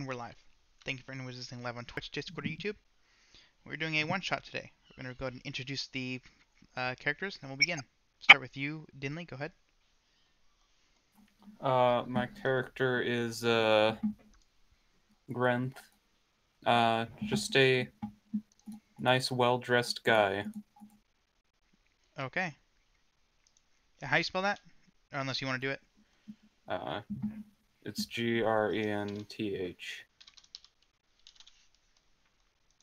and we're live. Thank you for anyone who's listening live on Twitch, Discord, or YouTube. We're doing a one-shot today. We're going to go ahead and introduce the characters, and we'll begin. Start with you, Dinley. Go ahead. My character is Grenth. Just a nice, well-dressed guy. Okay. How you spell that? Or unless you want to do it. It's Grenth.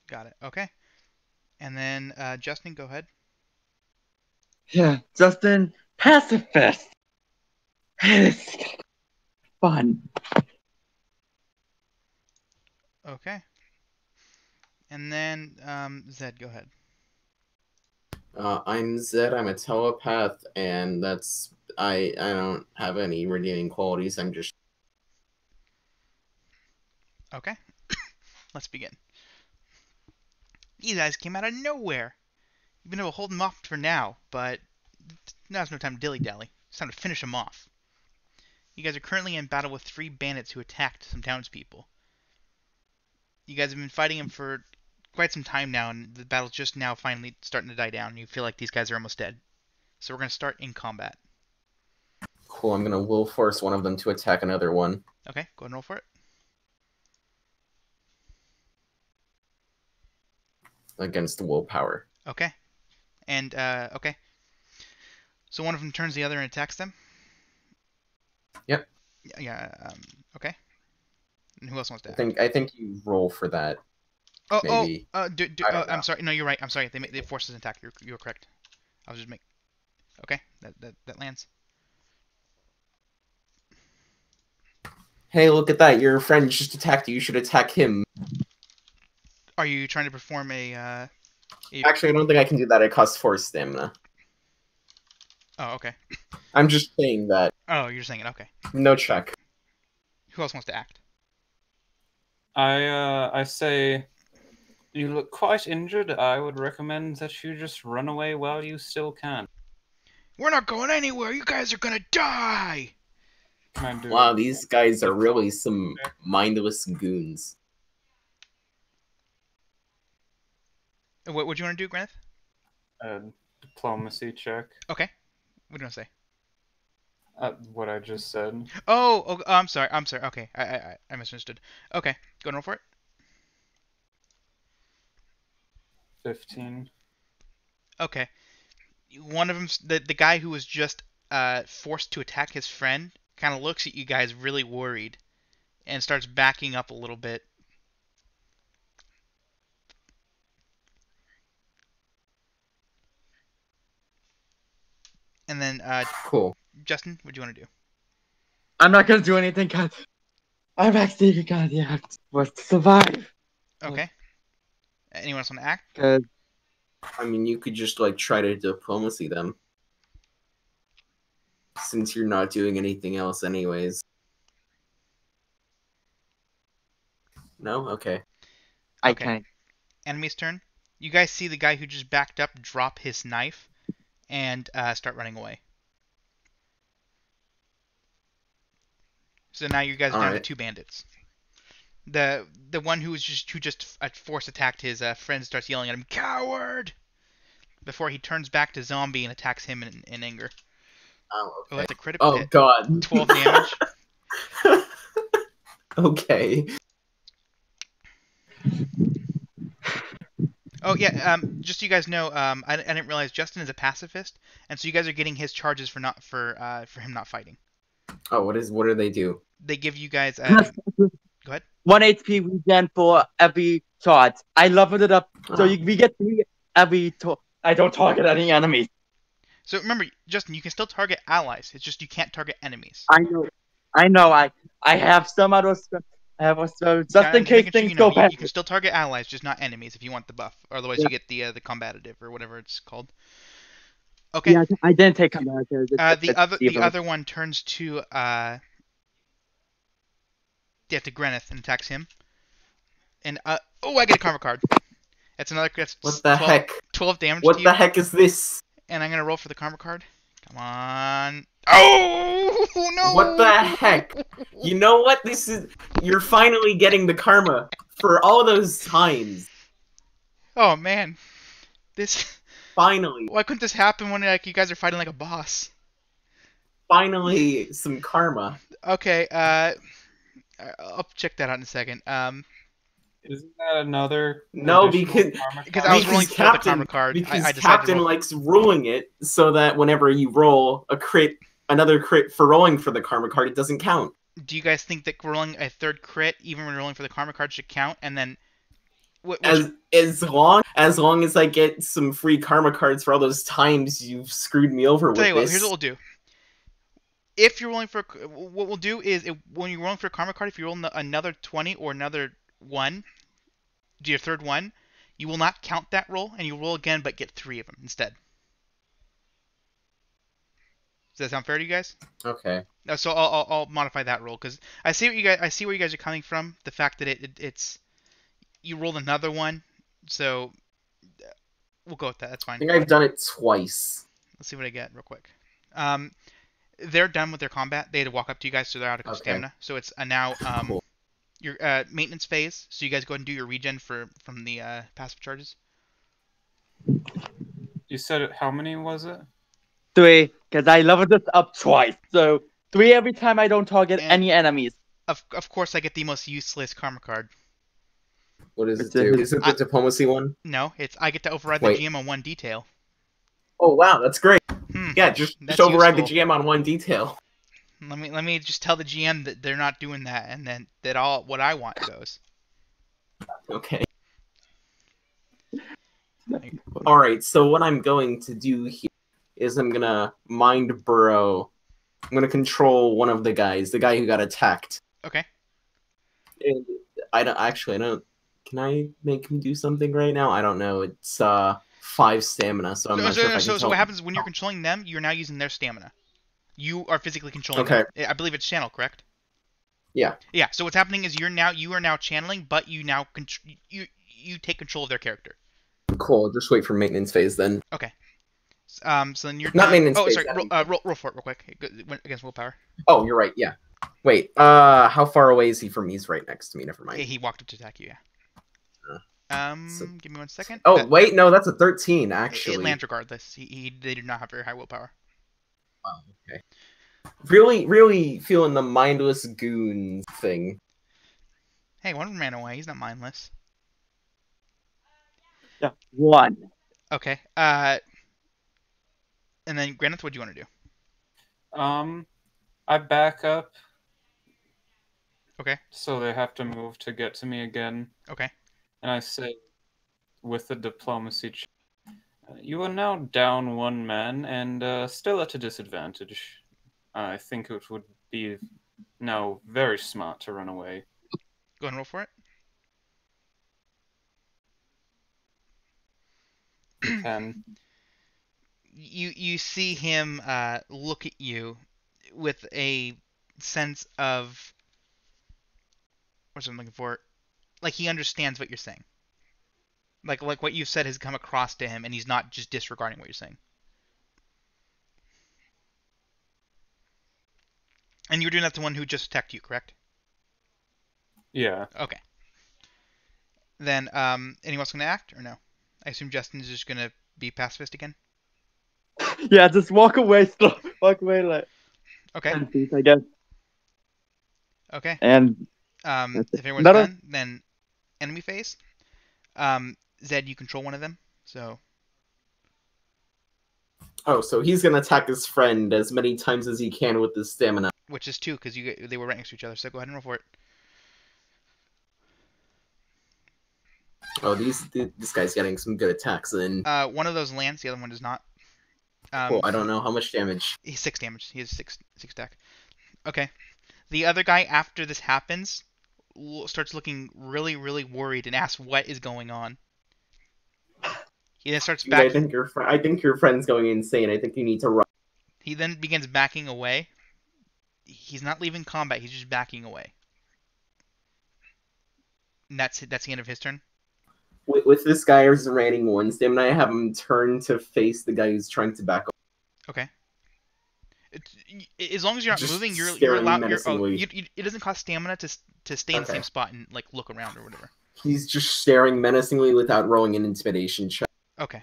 Got it. Okay. And then Justin, go ahead. Yeah, Justin, pacifist. It's fun. Okay. And then Zed, go ahead. I'm Zed. I'm a telepath, and I don't have any redeeming qualities. I'm just Okay. Let's begin. These guys came out of nowhere. You've been able to hold them off for now, but now's no time to dilly-dally. It's time to finish them off. You guys are currently in battle with 3 bandits who attacked some townspeople. You guys have been fighting them for quite some time now, and the battle's just now finally starting to die down. You feel like these guys are almost dead. So we're going to start in combat. cool. I'm gonna will force one of them to attack another one. Okay, go ahead and roll for it. Against the willpower. Okay. And, okay. So one of them turns the other and attacks them? Yep. Yeah, okay. And who else wants to act? I think you roll for that. Maybe. I'm sorry. No, you're right. I'm sorry. They forced an attack. You're correct. I was just make. Okay, that lands. Hey, look at that! Your friend just attacked you. You should attack him. Are you trying to perform a? Actually, I don't think I can do that. It costs 4 stamina. Oh, okay. I'm just saying that. Oh, you're saying it. Okay. No check. Who else wants to act? I say, you look quite injured. I would recommend that you just run away while you still can. We're not going anywhere. You guys are gonna die. Can I do Wow, these guys are really some mindless goons. What would you want to do, Gwyneth? a diplomacy check? Okay. What do you want to say? What I just said. Oh, I'm sorry. Okay, I misunderstood. Okay, go and roll for it. 15. Okay. One of them, the guy who was just forced to attack his friend, kind of looks at you guys really worried, and starts backing up a little bit. And then, Cool. Justin, what do you want to do? I'm not gonna do anything because I'm actually gonna to survive. Okay. Anyone else want to act? Because I mean, you could just like try to diplomacy them, since you're not doing anything else, anyways. No, okay. I Okay. can't. Enemy's turn. You guys see the guy who just backed up drop his knife and start running away. So now you guys are down to 2 bandits. The one who just force attacked his friend starts yelling at him, "Coward!" before he turns back to zombie and attacks him in anger. Oh, okay. Oh, that's a critical Oh hit. god. 12 damage. Okay. Oh yeah, just so you guys know, I didn't realize Justin is a pacifist, and so you guys are getting his charges for him not fighting. Oh, what do they do? They give you guys. Go ahead. 1 HP regen for every charge. I leveled it up so we get 3 every. I don't target any enemies. So remember, Justin, you can still target allies. It's just you can't target enemies. I know. I have some other. I have a just in case things go bad. You can still target allies, just not enemies if you want the buff. Or otherwise, you get the combative or whatever it's called. Okay. Yeah, I didn't take combative. The other one turns to to Greneth and attacks him. And I get a karma card. That's another. That's What the heck? 12 damage. What to you. the heck is this? And I'm gonna roll for the karma card. Come on. Oh no! What the heck? You know what? You're finally getting the karma for all those times. Oh man, this. Finally. Why couldn't this happen when like you guys are fighting like a boss? Finally, some karma. Okay. I'll check that out in a second. Isn't that another No, additional because karma Because card? I was rolling for the karma card. Because I decided to Captain roll. likes rolling it so that whenever you roll another crit for rolling for the karma card, it doesn't count. Do you guys think that rolling a third crit, even when rolling for the karma card, should count? And then, which, As long as I get some free karma cards for all those times you've screwed me over tell with you what, this. here's what we'll do. If you're rolling for, what we'll do is when you're rolling for a karma card, if you roll another 20 or another 1, do your third one, you will not count that roll, and you roll again, but get 3 of them instead. Does that sound fair to you guys? Okay. So I'll modify that roll because I see where you guys are coming from. The fact that it's you rolled another one, so we'll go with that. That's I fine. think I've done it twice. Let's see what I get real quick. They're done with their combat. They had to walk up to you guys, so they're out of stamina. So it's now Cool. your maintenance phase. So you guys go ahead and do your regen from the passive charges. You said how many was it? 3, because I leveled this up twice. So 3 every time I don't target And- any enemies. Of course, I get the most useless karma card. What does it It's do? a- Is it the diplomacy one? No, I get to override Wait. the GM on 1 detail. Oh wow, that's great. Yeah, just That's override useful. the GM on one detail. Let me just tell the GM that they're not doing that, and then that all what I want goes. Okay. Alright, so what I'm going to do here is I'm gonna mind burrow. I'm gonna control one of the guys, the guy who got attacked. Okay. And I don't. Can I make him do something right now? I don't know. It's 5 stamina, so I'm not sure if I can So tell. what happens when you're controlling them? You're now using their stamina. You are physically controlling Okay. them. I believe it's channel, correct? Yeah. Yeah. So what's happening is you are now channeling, but you now you take control of their character. Cool. Just wait for maintenance phase then. So then you're Not maintenance Oh, phase, sorry. Adam. Roll for it real quick against willpower. Oh, you're right. Yeah. Wait. How far away is he from me? He's right next to me. Never mind. He walked up to attack you. Yeah. So- Give me 1 second. Oh, wait. No, that's a 13 actually. It lands regardless. They do not have very high willpower. Oh, okay. Really feeling the mindless goon thing. Hey, one of them ran away. He's not mindless. Yeah, 1. Okay. And then Granith, what do you want to do? I back up. Okay. So they have to move to get to me again. Okay. And I say, with the diplomacy check, you are now down 1 man and still at a disadvantage. I think it would be now very smart to run away. Go ahead and roll for it. 10. You see him look at you with a sense of what's I'm looking for. Like he understands what you're saying. Like what you said has come across to him, and he's not just disregarding what you're saying. And you're doing that to one who just attacked you, correct? Yeah. Okay. Then anyone else gonna act or no? I assume Justin is just gonna be pacifist again. Yeah, just walk away slow. Walk away like Okay. 10 feet, I guess. Okay. And If everyone's Better. done, then enemy phase. Zed, you control one of them, so Oh, so he's gonna attack his friend as many times as he can with his stamina. which is 2 because they were right next to each other. So go ahead and roll for it. Oh, this guy's getting some good attacks in. One of those lands, the other one does not. Cool. I don't know how much damage. He's 6 damage. He has 6 attack. Okay. The other guy, after this happens, starts looking really, really worried and asks what is going on. He then starts Dude, I backing. think your friend's going insane. I think you need to run. He then begins backing away. He's not leaving combat. He's just backing away. And that's it. That's the end of his turn. With this guy's remaining 1 stamina, I have him turn to face the guy who's trying to back up. Okay. As long as you're not Just moving, you're staring allowed. menacingly. It doesn't cost stamina to stay in the Okay. same spot and like look around or whatever. He's just staring menacingly without rolling an intimidation check. Okay.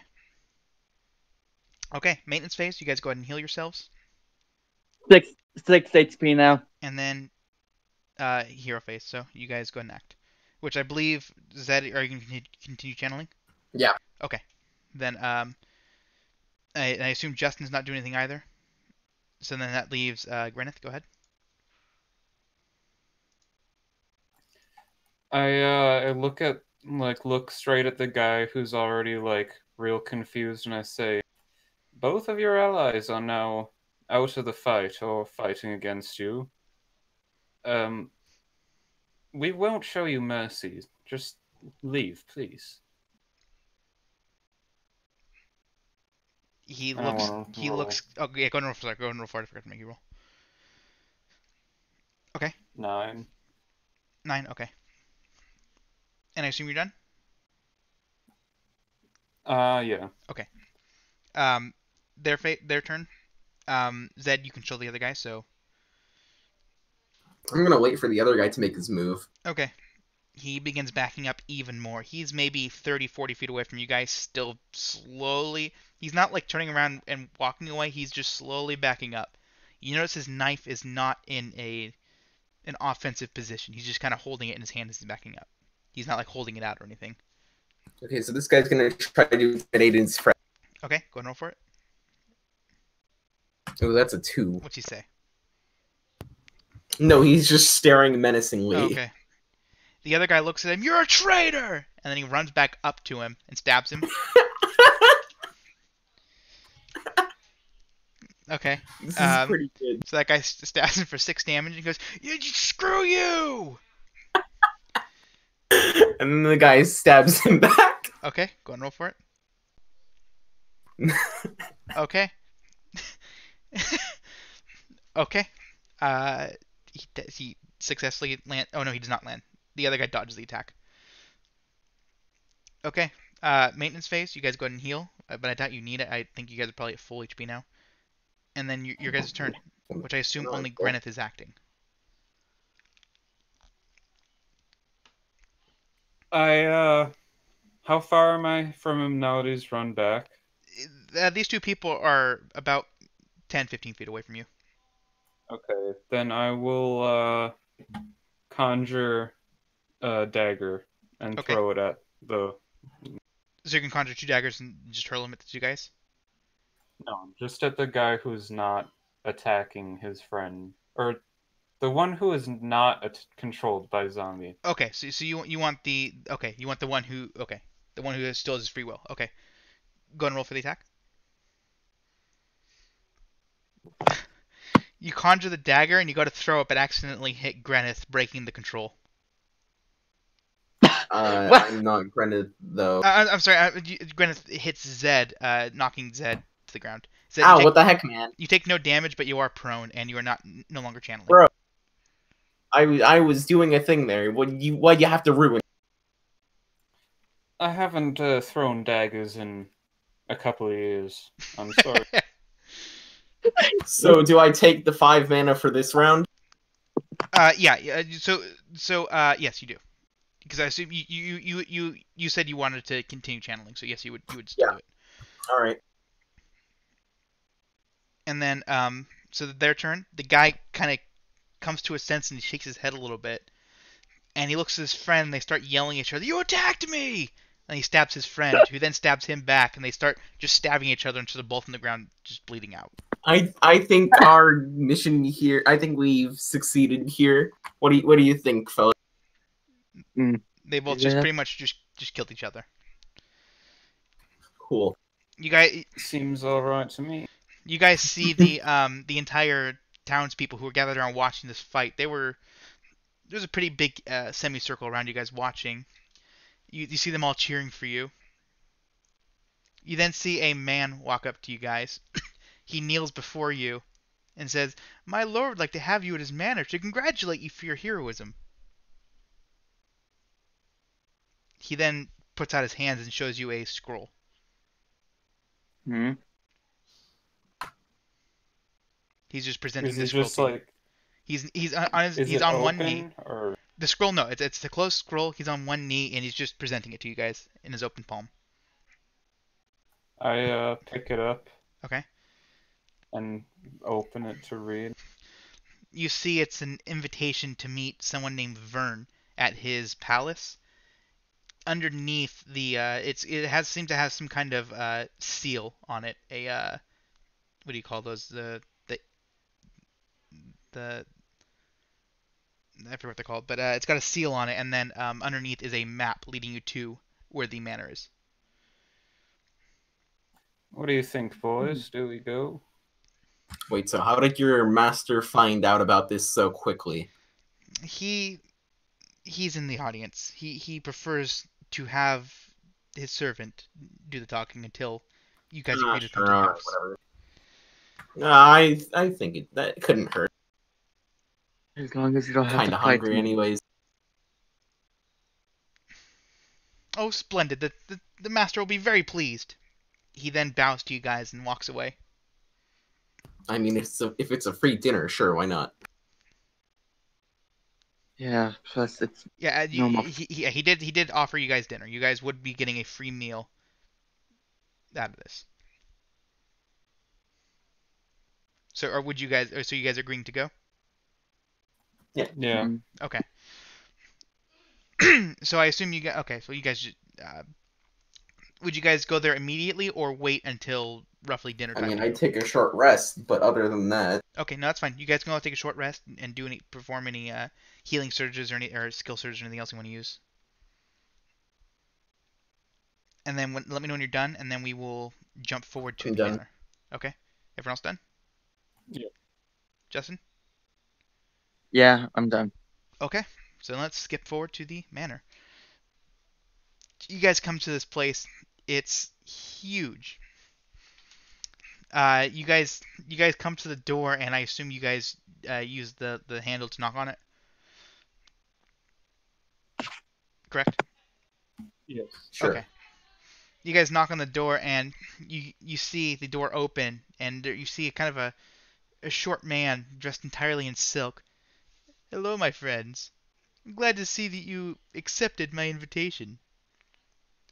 Okay, maintenance phase. You guys go ahead and heal yourselves, 6 HP now. and then hero phase. So you guys go ahead and act. Which I believe Zed, are you going to continue channeling? Yeah. Okay. Then I assume Justin's not doing anything either. So then that leaves Gwyneth. Go ahead. I look straight at the guy who's already like real confused, and I say, both of your allies are now out of the fight or fighting against you. We won't show you mercy. Just leave, please. He I don't looks. wanna He roll. looks. Oh yeah, go and roll. Sorry, go and roll for it. I forgot to make you roll. Okay. 9. 9. Okay. And I assume you're done. Yeah. Okay. Their turn. Zed, you control the other guy. So I'm gonna wait for the other guy to make his move. okay. He begins backing up even more. He's maybe 30, 40 feet away from you guys, still slowly. He's not like turning around and walking away. He's just slowly backing up. You notice his knife is not in an offensive position. He's just kind of holding it in his hand as he's backing up. He's not like holding it out or anything. Okay, so this guy's gonna try to intimidate his friend. Okay, go and roll for it. Oh, that's a 2. What's he say? No, he's just staring menacingly. Oh, okay. The other guy looks at him. You're a traitor! And then he runs back up to him and stabs him. Okay. This is pretty good. So that guy stabs him for 6 damage and goes, "Screw you!" And then the guy stabs him back. Okay, go and roll for it. Okay. Okay. He successfully land. Oh no, he does not land. The other guy dodges the attack. Okay. Maintenance phase. You guys go ahead and heal, but I doubt you need it. I think you guys are probably at full HP now. And then your guys' turn, which I assume only Gwyneth is acting. How far am I from him now that he's run back? These two people are about 10, 15 feet away from you. Okay, then I will conjure a dagger and Okay. throw it at the. So you can conjure 2 daggers and just hurl them at the 2 guys? No, just at the guy who's not attacking his friend, or the one who is not controlled by zombie. Okay, so you want the one who still has his free will. Okay, go and roll for the attack. You conjure the dagger and you go to throw it, but accidentally hit Greneth, breaking the control. I'm not Greneth though. I'm sorry, Greneth hits Zed, knocking Zed to the ground. Zed, Ow! What the heck, man? You take no damage, but you are prone, and you are no longer channeling. Bro. I was doing a thing there. What you have to ruin? I haven't thrown daggers in a couple of years. I'm sorry. So do I take the 5 mana for this round? Yeah. So yes, you do. Because I assume you said you wanted to continue channeling, so yes, you would still do it. All right. And then so their turn. The guy kind of comes to a sense and he shakes his head a little bit, and he looks at his friend. And they start yelling at each other. You attacked me! And he stabs his friend, who then stabs him back, and they start just stabbing each other until they're both on the ground, just bleeding out. I think our mission here. I think we've succeeded here. What do you think, fellas? They both just pretty much just killed each other. Cool. You guys Seems alright to me. You guys see the entire townspeople who were gathered around watching this fight. There's a pretty big semicircle around you guys watching. You see them all cheering for you. You then see a man walk up to you guys. He kneels before you and says, "My lord would like to have you at his manor to congratulate you for your heroism." He then puts out his hands and shows you a scroll. Hmm. He's just presenting Is the it scroll just to you. like, is He's it on one knee. open or? The scroll, no, it's the closed scroll. He's on one knee and he's just presenting it to you guys in his open palm. I pick it up Okay. and open it to read. You see, it's an invitation to meet someone named Vern at his palace. Underneath the, it seems to have some kind of seal on it. What do you call those? The I forget what they're called, but it's got a seal on it, and then underneath is a map leading you to where the manor is. What do you think, boys? Do we go? Wait, so how did your master find out about this so quickly? He he's in the audience. He prefers to have his servant do the talking until you guys agree to come to Sure, the alright, house. whatever. I think that couldn't hurt. As long as you don't have Kind to of fight hungry, me. anyways. Oh, splendid! The master will be very pleased. He then bows to you guys and walks away. I mean, if it's a free dinner, sure, why not? Yeah, plus it's Yeah, normal. he did offer you guys dinner. You guys would be getting a free meal out of this. So, or would you guys? Or so you guys are agreeing to go? Yeah. Mhm. Okay. So I assume you guys. Okay, so you guys. Would you guys go there immediately or wait until roughly dinner I time mean, to I'd go? take a short rest, but other than that, Okay, no, that's fine. You guys can all take a short rest and perform any healing surges or skill surges or anything else you want to use. And then let me know when you're done, and then we will jump forward to I'm the done. manor. Okay, everyone else done? Yeah. Justin? Yeah, I'm done. Okay, so let's skip forward to the manor. You guys come to this place. It's huge. You guys come to the door, and I assume you guys use the handle to knock on it. Correct? Yes. sure. Okay. You guys knock on the door, and you see the door open, and you see kind of a short man dressed entirely in silk. Hello, my friends. I'm glad to see that you accepted my invitation.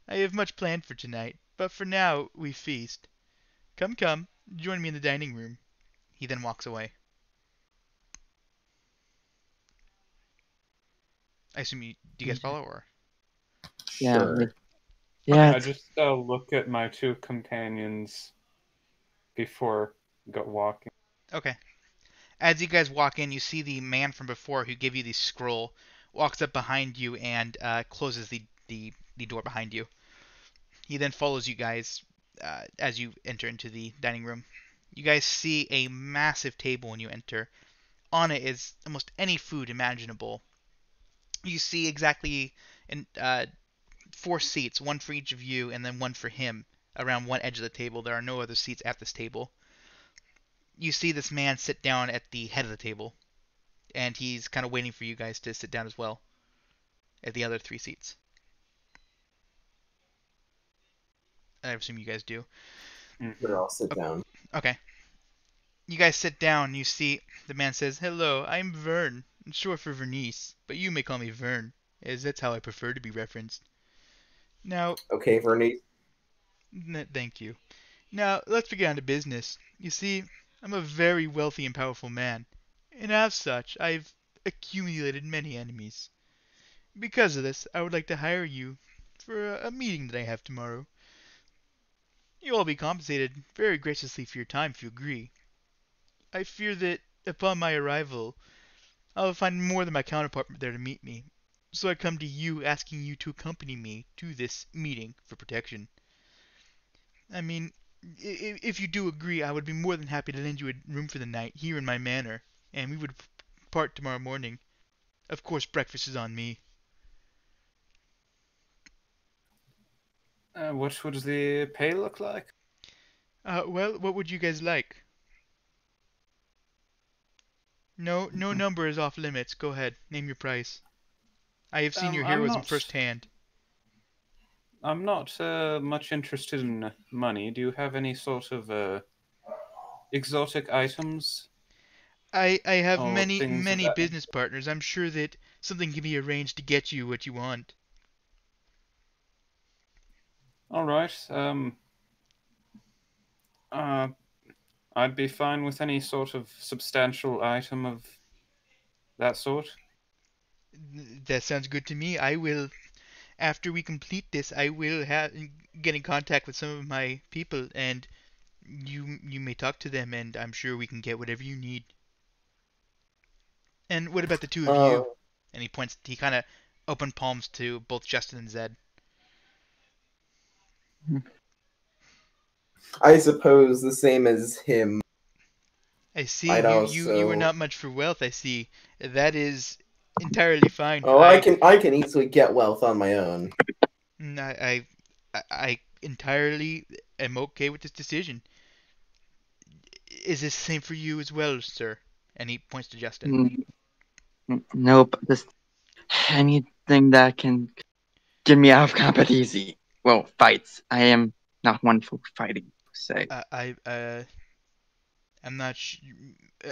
I have much planned for tonight, but for now we feast. Come, come, join me in the dining room. He then walks away. I assume do you guys follow or? Yeah, Sure. yeah. I just look at my two companions before walking. Okay. As you guys walk in, you see the man from before who gave you the scroll walks up behind you and closes the door behind you. He then follows you guys as you enter into the dining room. You guys see a massive table when you enter. On it is almost any food imaginable. You see exactly in, 4 seats, one for each of you, and then one for him, around one edge of the table. There are no other seats at this table. You see this man sit down at the head of the table, and he's kind of waiting for you guys to sit down as well at the other 3 seats. I assume you guys do. Sure, I'll sit Okay. down. Okay. You guys sit down, and you see the man says, "Hello, I'm Vern, short for Vernice, but you may call me Vern, as that's how I prefer to be referenced. Now, Okay, Vernice. thank you. Now, let's get on to business. You see, I'm a very wealthy and powerful man, and as such, I've accumulated many enemies. Because of this, I would like to hire you for a meeting that I have tomorrow. You'll all be compensated very graciously for your time if you agree. I fear that upon my arrival, I'll find more than my counterpart there to meet me, so I come to you asking you to accompany me to this meeting for protection. I mean, if you do agree, I would be more than happy to lend you a room for the night here in my manor, and we would part tomorrow morning. Of course, breakfast is on me." What would the pay look like? Well, what would you guys like? No number is off limits. Go ahead, name your price. I have seen your I'm heroism not. firsthand. I'm not much interested in money. Do you have any sort of exotic items? I have Oh, many things of many that. business partners. I'm sure that something can be arranged to get you what you want. All right. Uh, I'd be fine with any sort of substantial item of that sort. That sounds good to me. I will, after we complete this, I will get in contact with some of my people, and you may talk to them, and I'm sure we can get whatever you need. And what about the two of you? Oh, And he kind of open palms to both Justin and Zed. I suppose the same as him. I see I'd you are also. not much for wealth. I see. That is entirely fine. Oh, I can easily get wealth on my own. I entirely am okay with this decision. Is this the same for you as well, sir? And he points to Justin. Nope. Just anything that can get me out of combat easy. Well, fights. I am not one for fighting, per se. I'm not.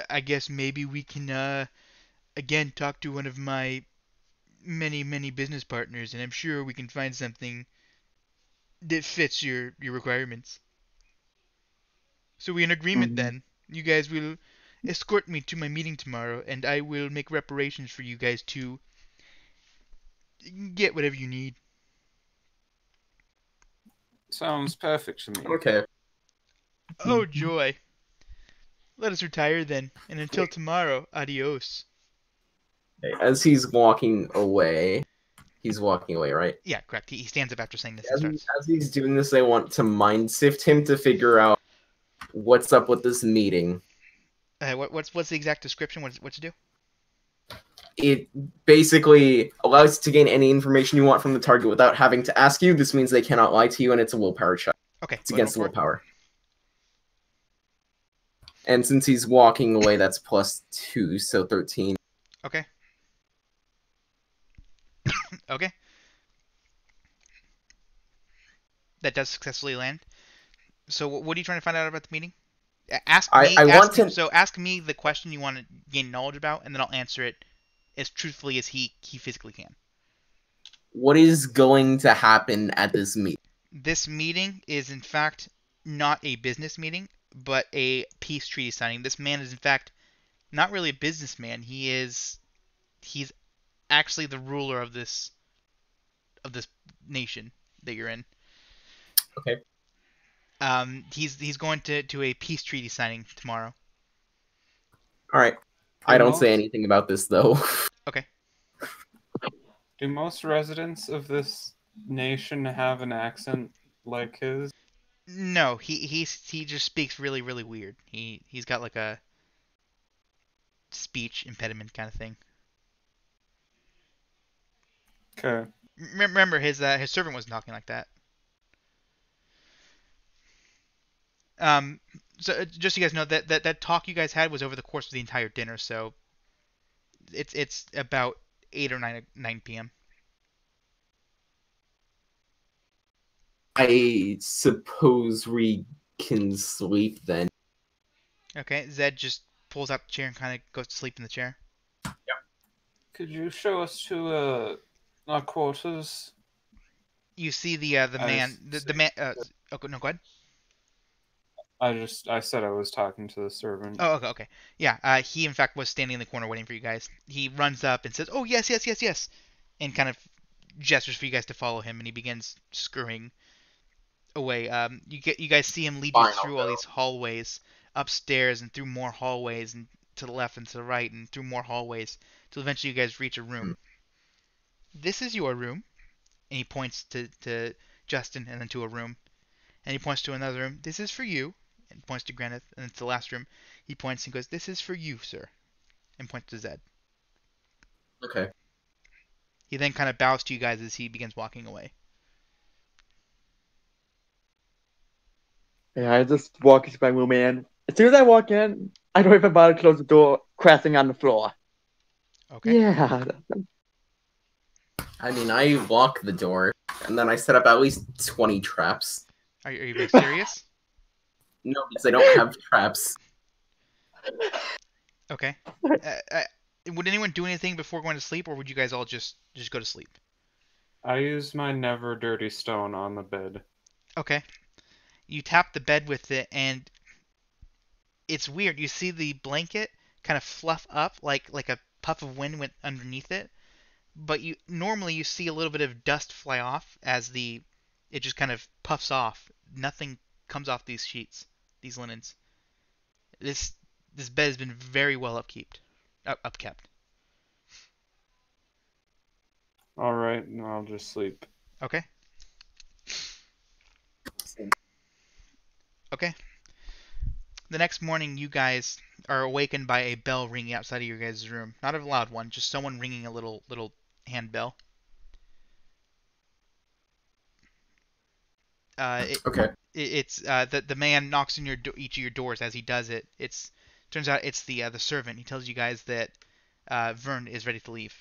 I guess maybe we can again talk to one of my many business partners, and I'm sure we can find something that fits your requirements. So we in agreement Mhm. then. You guys will escort me to my meeting tomorrow, and I will make reparations for you guys to get whatever you need. Sounds perfect to me. Okay. Oh joy! Let us retire then, and until tomorrow, adios. As he's walking away, right? Yeah, correct. He stands up after saying this and As, he, starts. as he's doing this, I want to mind sift him to figure out what's up with this meeting. What's the exact description? What's to do? It basically allows you to gain any information you want from the target without having to ask you. This means they cannot lie to you, and it's a willpower check. Okay, It's go ahead and against roll for it. willpower. And since he's walking away, that's +2, so 13. Okay. Okay. That does successfully land. So what are you trying to find out about the meeting? Ask me. I want Ask me. to. So ask me the question you want to gain knowledge about, and then I'll answer it as truthfully as he physically can. What is going to happen at this meeting? This meeting is in fact not a business meeting, but a peace treaty signing. This man is in fact not really a businessman. He's actually the ruler of this nation that you're in. Okay. He's going to a peace treaty signing tomorrow. All right. Do I don't say most- anything about this though. Okay. Do most residents of this nation have an accent like his? No, he just speaks really weird. He's got like a speech impediment kind of thing. Okay. Remember his servant was talking like that. Um, so just so you guys know that talk you guys had was over the course of the entire dinner. So it's about 8 or 9 p.m. I suppose we can sleep then. Okay, Zed just pulls out the chair and kind of goes to sleep in the chair. Could you show us to our quarters? You see the man the man. Oh no, go ahead. I said I was talking to the servant. Oh, okay. Yeah, he in fact was standing in the corner waiting for you guys. He runs up and says, "Oh, yes," and kind of gestures for you guys to follow him, and he begins scurrying away. You guys see him lead you Fine, I'll through all go. these hallways, upstairs and through more hallways, and to the left and to the right, and through more hallways, till eventually you guys reach a room. This is your room, and he points to Justin, and then to a room, and he points to another room. This is for you, and points to Granith, and then to the last room. He points and goes, "This is for you, sir," and points to Zed. Okay. He then kind of bows to you guys as he begins walking away. Yeah, I just walk into my room, and as soon as I walk in, I don't even bother to close the door, crashing on the floor. Okay. Yeah. I mean, I lock the door, and then I set up at least 20 traps. Are you being serious? No, because I don't have traps. Okay. Would anyone do anything before going to sleep, or would you guys all just go to sleep? I use my never dirty stone on the bed. Okay. You tap the bed with it, and it's weird. You see the blanket kind of fluff up like a puff of wind went underneath it, but you normally you see a little bit of dust fly off as it just kind of puffs off. Nothing comes off these sheets, these linens. This this bed has been very well upkept. All right, I'll just sleep. Okay. Okay. The next morning, you guys are awakened by a bell ringing outside of your guys' room. Not a loud one, just someone ringing a little hand bell. Okay. It's the man knocks on each of your doors as he does it. It's turns out it's the servant. He tells you guys that Vern is ready to leave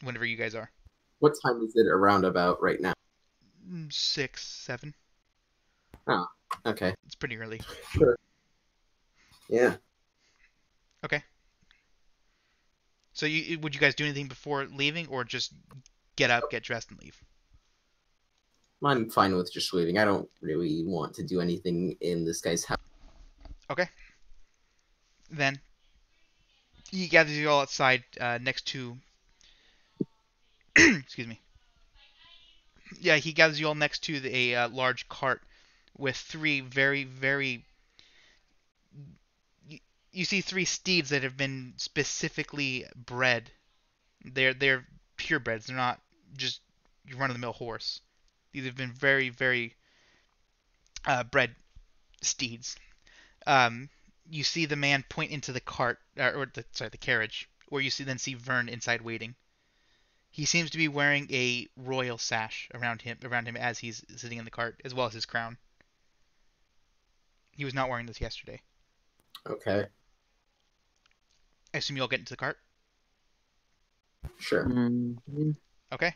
whenever you guys are. What time is it around about right now? 6, 7. Oh, okay. It's pretty early. Sure. Yeah. Okay. So would you guys do anything before leaving, or just get up, get dressed, and leave? I'm fine with just leaving. I don't really want to do anything in this guy's house. Okay. Then he gathers you all outside next to. Excuse me. Yeah, he gathers you all next to a large cart with three very. You see three steeds that have been specifically bred. They're purebreds. They're not just your run-of-the-mill horse. These have been very bred steeds. You see the man point into the cart, the carriage, where you see Vern inside waiting. He seems to be wearing a royal sash around him as he's sitting in the cart, as well as his crown. He was not wearing this yesterday. Okay. I assume you all get into the cart. Sure. Mm-hmm. Okay.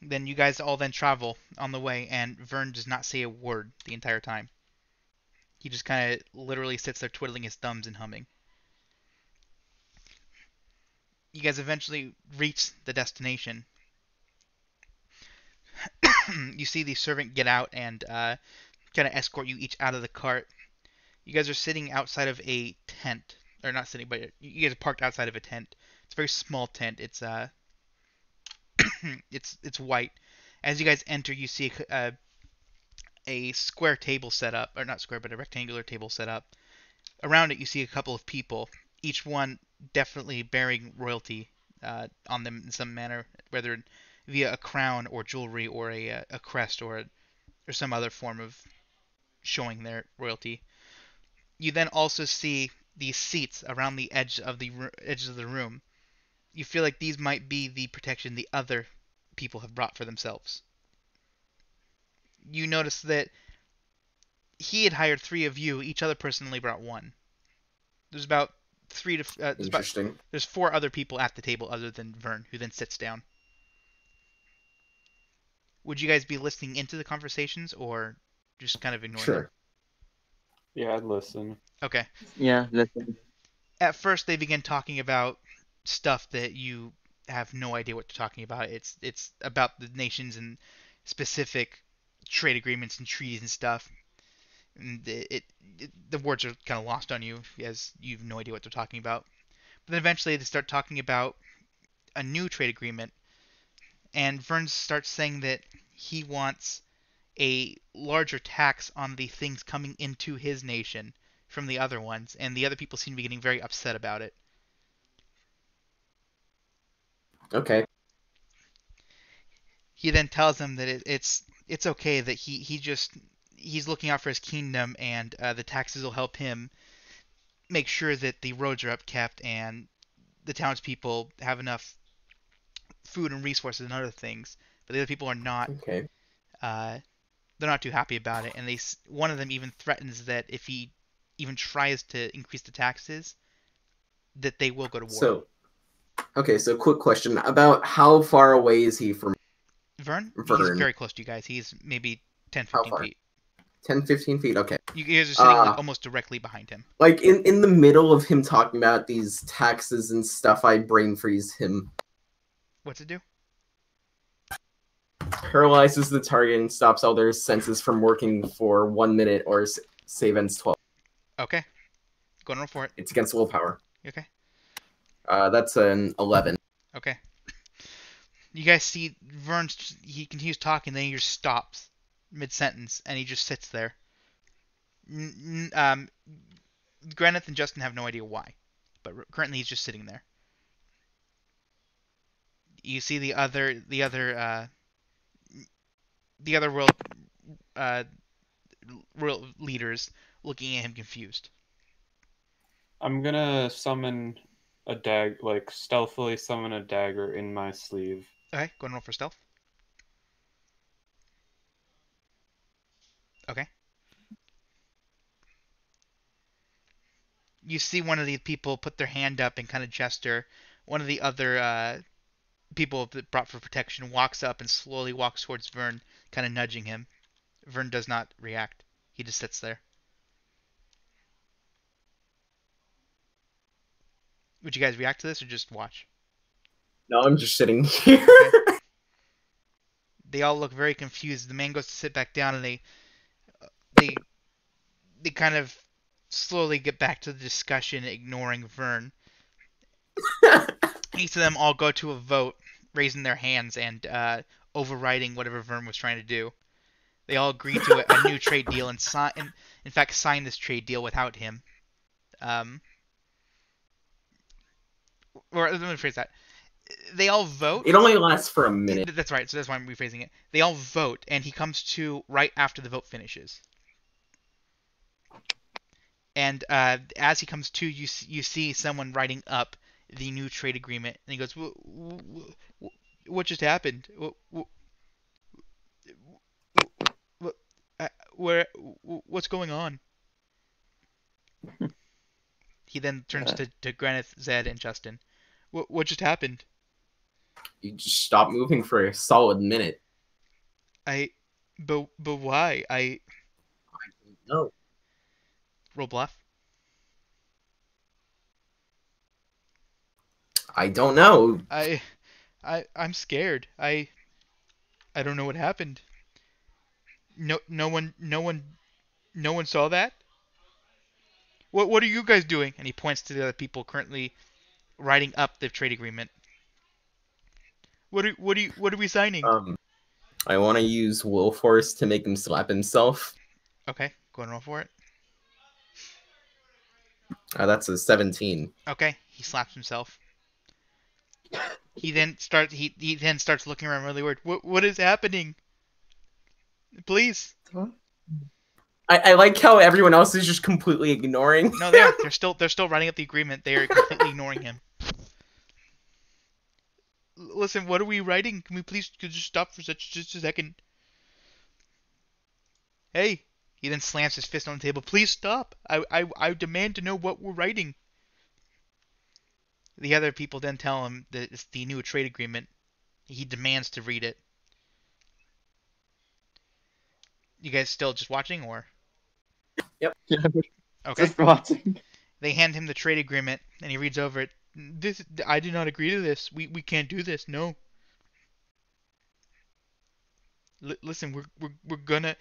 Then you guys all then travel on the way, and Vern does not say a word the entire time. He just kind of literally sits there twiddling his thumbs and humming. You guys eventually reach the destination. You see the servant get out and kind of escort you each out of the cart. You guys are sitting outside of a tent, or not sitting, but you guys are parked outside of a tent. It's a very small tent. It's white. As you guys enter, you see a square table set up, or not square, but a rectangular table set up. Around it, you see a couple of people, each one definitely bearing royalty on them in some manner, whether via a crown or jewelry or a crest or some other form of showing their royalty. You then also see these seats around the edges of the room. You feel like these might be the protection the other people have brought for themselves. You notice that he had hired three of you. Each other person only brought one. There's about Interesting. there's four other people at the table other than Vern, who then sits down. Would you guys be listening into the conversations or just kind of ignore them? Sure. Yeah, I'd listen. Okay. Yeah, listen. At first, they begin talking about stuff that you have no idea what they're talking about. It's about the nations and specific trade agreements and treaties and stuff. And the words are kind of lost on you as you have no idea what they're talking about. But then eventually they start talking about a new trade agreement, and Vern starts saying that he wants a larger tax on the things coming into his nation from the other ones, and the other people seem to be getting very upset about it. Okay. He then tells them that it's okay, that he's looking out for his kingdom, and the taxes will help him make sure that the roads are upkept and the townspeople have enough food and resources and other things. But the other people are not. Okay. They're not too happy about it, and one of them even threatens that if he even tries to increase the taxes, that they will go to war. So quick question about how far away is he from Vern? He's Vern? very close to you guys. He's maybe 10, How 15 far? feet. 10, 15 feet. Okay. You guys are sitting like almost directly behind him. Like in the middle of him talking about these taxes and stuff, I brain freeze him. What's it do? Paralyzes the target and stops all their senses from working for 1 minute or save ends 12. Okay. Go and roll for it. It's against willpower. Okay. That's an 11. Okay. You guys see Vern, he continues talking, then he just stops mid-sentence, and he just sits there. Granith and Justin have no idea why, but currently he's just sitting there. You see the other world leaders looking at him confused. I'm gonna summon a like stealthily summon a dagger in my sleeve. Okay, go and roll for stealth. Okay. You see one of the people put their hand up and kind of gesture. One of the other people that brought for protection walks up and slowly walks towards Vern, kind of nudging him. Vern does not react. He just sits there. Would you guys react to this or just watch? No, I'm just sitting here. Okay. They all look very confused. The man goes to sit back down, and they kind of slowly get back to the discussion, ignoring Vern. Each of them all go to a vote, raising their hands and overriding whatever Vern was trying to do. They all agree to a new trade deal and in fact, sign this trade deal without him. Or let me rephrase that. They all vote. It only lasts for a minute. That's right, so that's why I'm rephrasing it. They all vote, and he comes to right after the vote finishes. And as he comes to, you see someone writing up the new trade agreement, and he goes, "What just happened? What's going on?" He then turns to Granith, Zed, and Justin. What just happened? You just stop moving for a solid minute. But why? I don't know. Roll bluff. I don't know. I'm scared. I don't know what happened. No one saw that. What are you guys doing? And he points to the other people currently writing up the trade agreement. What are we signing? I want to use will force to make him slap himself. Okay, go and roll for it. That's a 17. Okay, he slaps himself. He then starts looking around really weird. What is happening? Please. I like how everyone else is just completely ignoring. No, they are. They're still writing up the agreement. They are completely ignoring him. Listen, what are we writing? Can we please just stop for just a second? Hey! He then slams his fist on the table. Please stop! I demand to know what we're writing. The other people then tell him that it's the new trade agreement. He demands to read it. You guys still just watching, or? Yep. Yeah, Okay. just watching. They hand him the trade agreement, and he reads over it. I do not agree to this. We can't do this. No. Listen, we're gonna.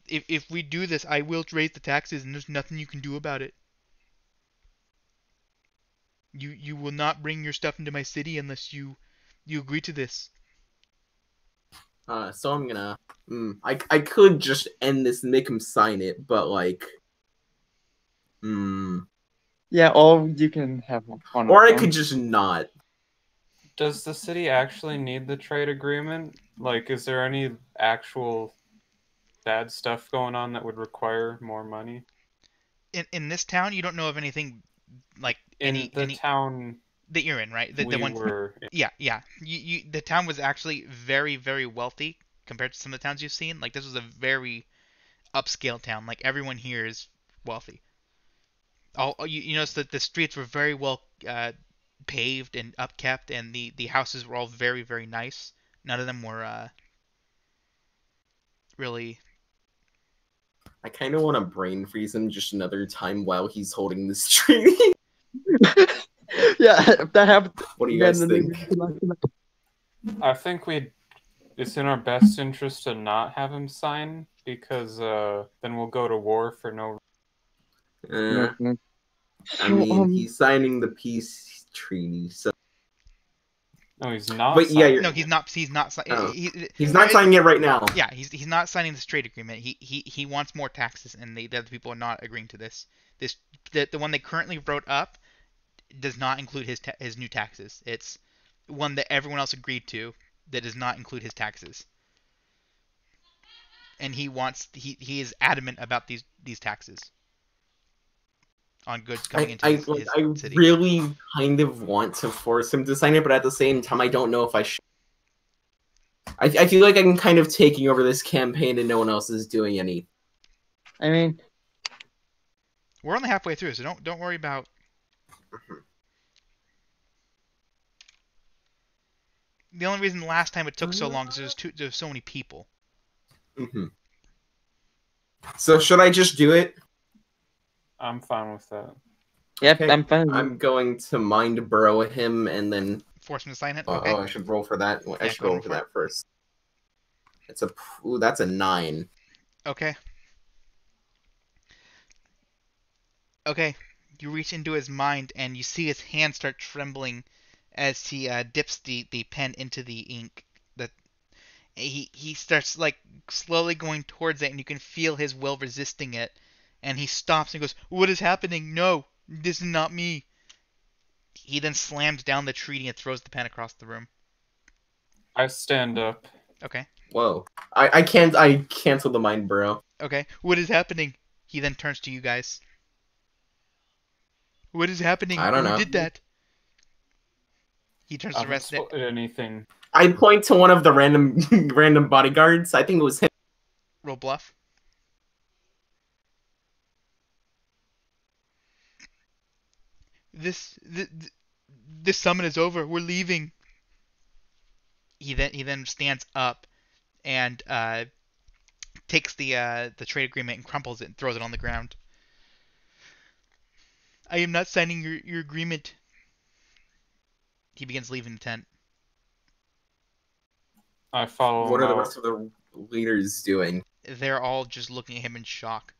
If we do this, I will raise the taxes, and there's nothing you can do about it. You will not bring your stuff into my city unless you agree to this. So I'm gonna. I could just end this and make him sign it, but like. Yeah, or you can have one. Or I could just not. Does the city actually need the trade agreement? Like, is there any actual bad stuff going on that would require more money? In this town, you don't know of anything like in the town that you're in, right? The we one. Were in. Yeah. The town was actually very, very wealthy compared to some of the towns you've seen. Like, this was a very upscale town. Like, everyone here is wealthy. You notice that the streets were very well paved and upkept, and the houses were all very, very nice. None of them were really I kind of want to brain freeze him just another time while he's holding this treaty. Yeah, if that happens, What do you then guys the think? I think it's in our best interest to not have him sign because then we'll go to war for no. Uh, No. I So, mean, he's signing the peace treaty, so. No, he's not. But yeah, signing No, it. he's not. He's not. Oh. He, He's not signing it right now. Yeah, he's not signing this trade agreement. He wants more taxes, and the other people are not agreeing to this. The one they currently wrote up does not include his new taxes. It's one that everyone else agreed to that does not include his taxes. And he is adamant about these taxes on goods coming into his city. Really kind of want to force him to sign it, but at the same time, I don't know if I should. I feel like I'm kind of taking over this campaign and no one else is doing any. I mean, We're only halfway through, so don't worry about. The only reason last time it took so long is there was so many people. Mm-hmm. So should I just do it? I'm fine with that. yep, Okay. I'm fine. I'm going to mind burrow him and then. Force him to sign it. Oh, Okay. I should roll for that. I Yeah, should go roll for for it. that first. That's a 9. Okay. Okay. You reach into his mind and you see his hand start trembling as he dips the pen into the ink. That he starts like slowly going towards it, and you can feel his will resisting it. And he stops and goes, "What is happening? No, this is not me." He then slams down the treaty and throws the pen across the room. I stand up. Okay. Whoa. I can't. I cancel the mind burrow. Okay. What is happening? He then turns to you guys. What is happening? I don't know. Who did that? He turns I to the haven't rest of it. spotted anything. I point to one of the random bodyguards. I think it was him. Roll bluff. This summon is over. We're leaving. He then stands up and takes the trade agreement and crumples it and throws it on the ground. I am not signing your agreement. He begins leaving the tent. I follow What him are the out. rest of the leaders doing? They're all just looking at him in shock.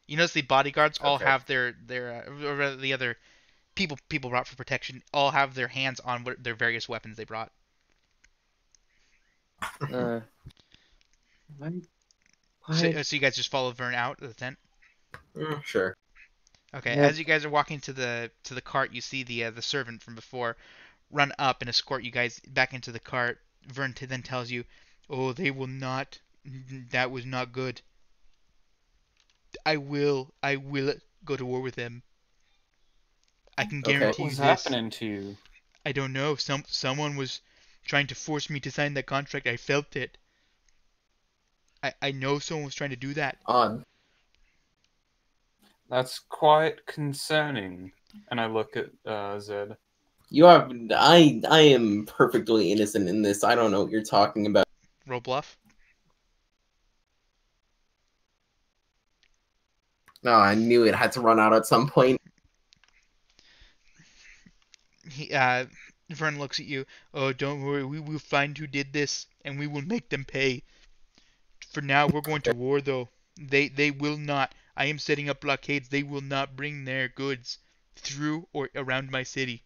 You notice the bodyguards all Okay. have their or rather the other people brought for protection all have their hands on their various weapons they brought. Why? So you guys just follow Vern out of the tent. Sure. Okay. Yep. As you guys are walking to the cart, you see the servant from before run up and escort you guys back into the cart. Vern then tells you, "Oh, they will not. That was not good. I will go to war with them. I can Okay. What guarantee you was this. happening to you? I don't know. Someone was trying to force me to sign that contract. I felt it. I know someone was trying to do that." Odd. That's quite concerning. And I look at Zed. You have. I am perfectly innocent in this. I don't know what you're talking about. Roll bluff. No, I knew it had to run out at some point. Vern looks at you. "Oh, don't worry. We will find who did this, and we will make them pay. For now, we're going to war, though. They will not. I am setting up blockades. They will not bring their goods through or around my city."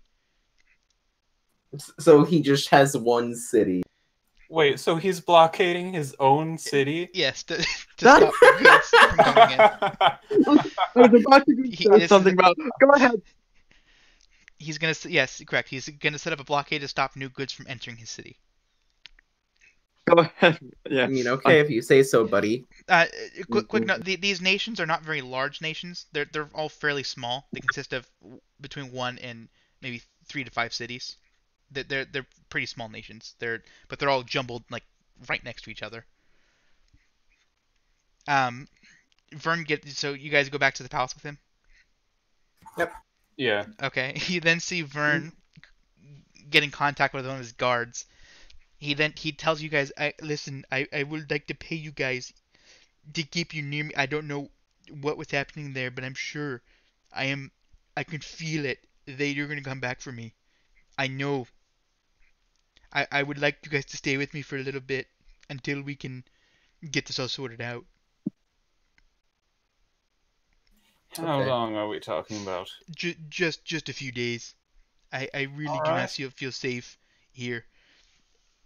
So he just has one city. Wait, so he's blockading his own city? Yes, to stop the goods from coming in. I was about to He- say this is something a- about. Go ahead. He's gonna yes, correct. He's gonna set up a blockade to stop new goods from entering his city. Go ahead. Yeah. I mean, okay, if you say so, buddy. Quick note: these nations are not very large nations. They're all fairly small. They consist of between 1 and maybe 3 to 5 cities. They're pretty small nations. But they're all jumbled like right next to each other. Vern so you guys go back to the palace with him. Yeah. Okay. You then see Vern get in contact with one of his guards. He tells you guys, listen, I would like to pay you guys to keep you near me. I don't know what was happening there, but I'm sure I am. I can feel it. You're gonna come back for me. I know. I would like you guys to stay with me for a little bit until we can get this all sorted out. How Okay. long are we talking about? Just a few days. I really All do not right. feel safe here.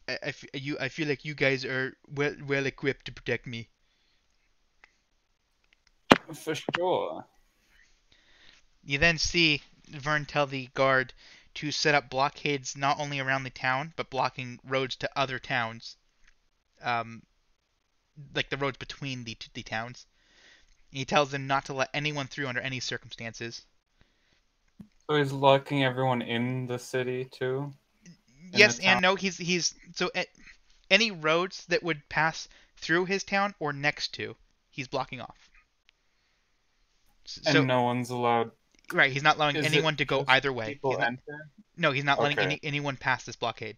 I feel like you guys are well equipped to protect me. For sure. You then see Vern tell the guard to set up blockades not only around the town, but blocking roads to other towns, um, like the roads between the towns. He tells them not to let anyone through under any circumstances. So he's locking everyone in the city too? In the Yes town? and no. He's so any roads that would pass through his town or next to, he's blocking off. So And no one's allowed. right, he's not allowing Is it anyone to go just either way. people enter? He's not letting Okay. anyone pass this blockade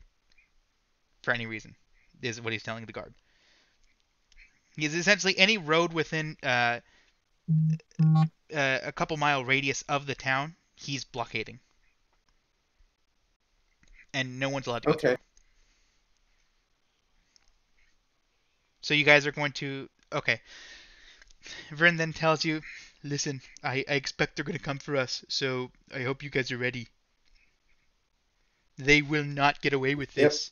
for any reason. Is what he's telling the guard. He's essentially any road within a couple mile radius of the town, he's blockading, and no one's allowed to go Okay. through. So you guys are going to okay. Vern then tells you, "Listen, I expect they're going to come for us, so I hope you guys are ready. They will not get away with Yep. this.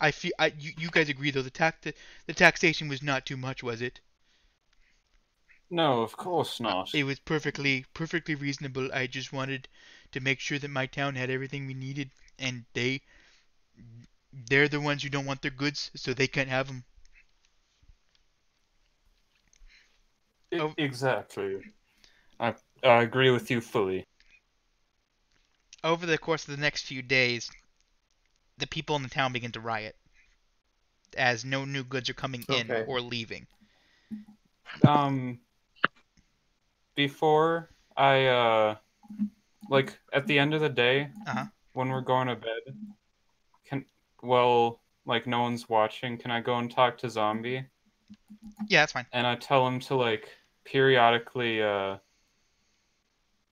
You guys agree though the taxation was not too much, was it? No, of course not. It was perfectly reasonable. I just wanted to make sure that my town had everything we needed, and they're the ones who don't want their goods, so they can't have them." Oh, Exactly. I agree with you fully. over the course of the next few days, the people in the town begin to riot as no new goods are coming in Okay. or leaving. Um, Before like at the end of the day, Uh-huh. when we're going to bed, can like no one's watching, can I go and talk to Zombie? Yeah, that's fine. And I tell him to like periodically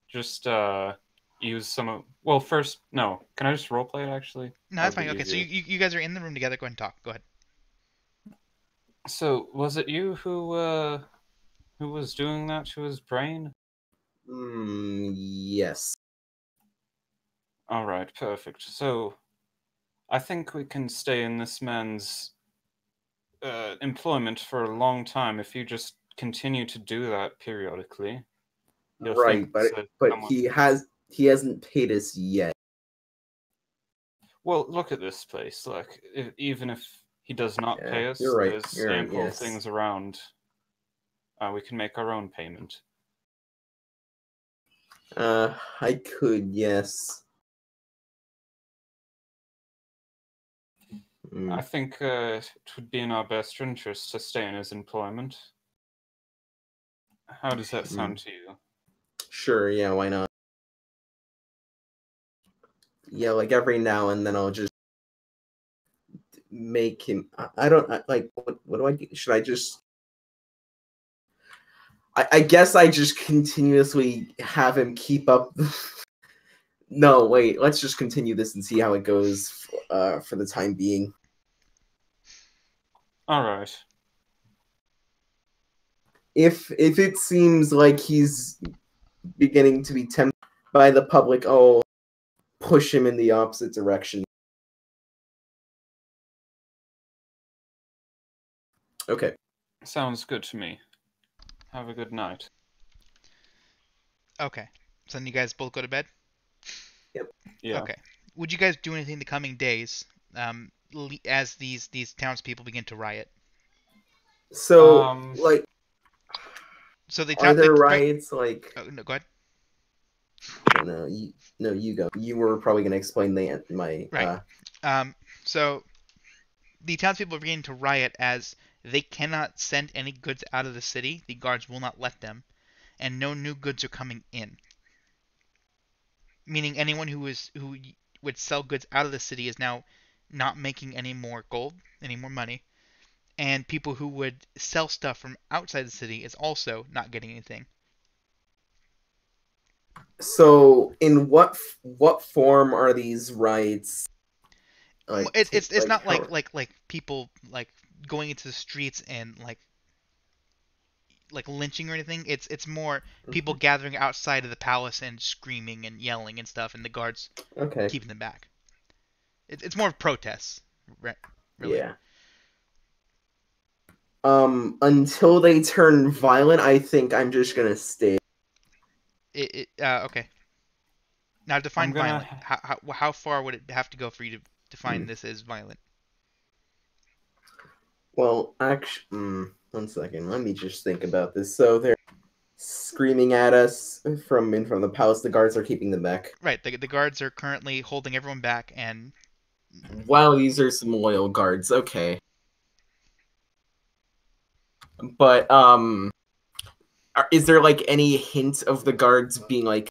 just use some of. Well, first, no. Can I just roleplay it actually? No, That that's would fine. be Okay, so easier. you guys are in the room together. Go ahead and talk. Go ahead. So, was it you who was doing that to his brain? Yes. All right, perfect. So, I think we can stay in this man's employment for a long time if you just continue to do that periodically. You'll think Right, but someone. he hasn't paid us yet. Well, look at this place. Like, even if he does not Yeah, pay us, you're right. there's You're right. ample Yes. things around. We can make our own payment. I could. Yes. I think it would be in our best interest to stay in his employment. How does that sound to you? Sure. Yeah. Why not? Yeah. Like every now and then, I'll just make him. I don't like. What do I do? Should I just? I guess I just continuously have him keep up. No, wait. Let's just continue this and see how it goes. For the time being. All right. If it seems like he's beginning to be tempted by the public, I'll push him in the opposite direction. Okay. Sounds good to me. Have a good night. Okay. So then you guys both go to bed? Yeah. Okay. Would you guys do anything the coming days as these townspeople begin to riot? So, like, So the are town there right. riots like? Oh, no, go ahead. No, you go. You were probably gonna explain my. Right. So the townspeople are beginning to riot as they cannot send any goods out of the city. The guards will not let them, and no new goods are coming in. Meaning anyone who would sell goods out of the city is now not making any more gold, any more money, and people who would sell stuff from outside the city is also not getting anything. So, in what form are these riots? It's not how... like people like going into the streets and like lynching or anything. It's more people gathering outside of the palace and screaming and yelling and stuff, and the guards Okay. keeping them back. It's more of protests, really. Yeah. Until they turn violent, I think I'm just gonna stay. Okay. Now define I'm gonna. violent. How far would it have to go for you to define this as violent? Well, actually, one second. Let me just think about this. So they're screaming at us from in front of the palace. The guards are keeping them back. Right. The guards are currently holding everyone back, and Wow, these are some loyal guards. Okay. But is there like any hint of the guards being like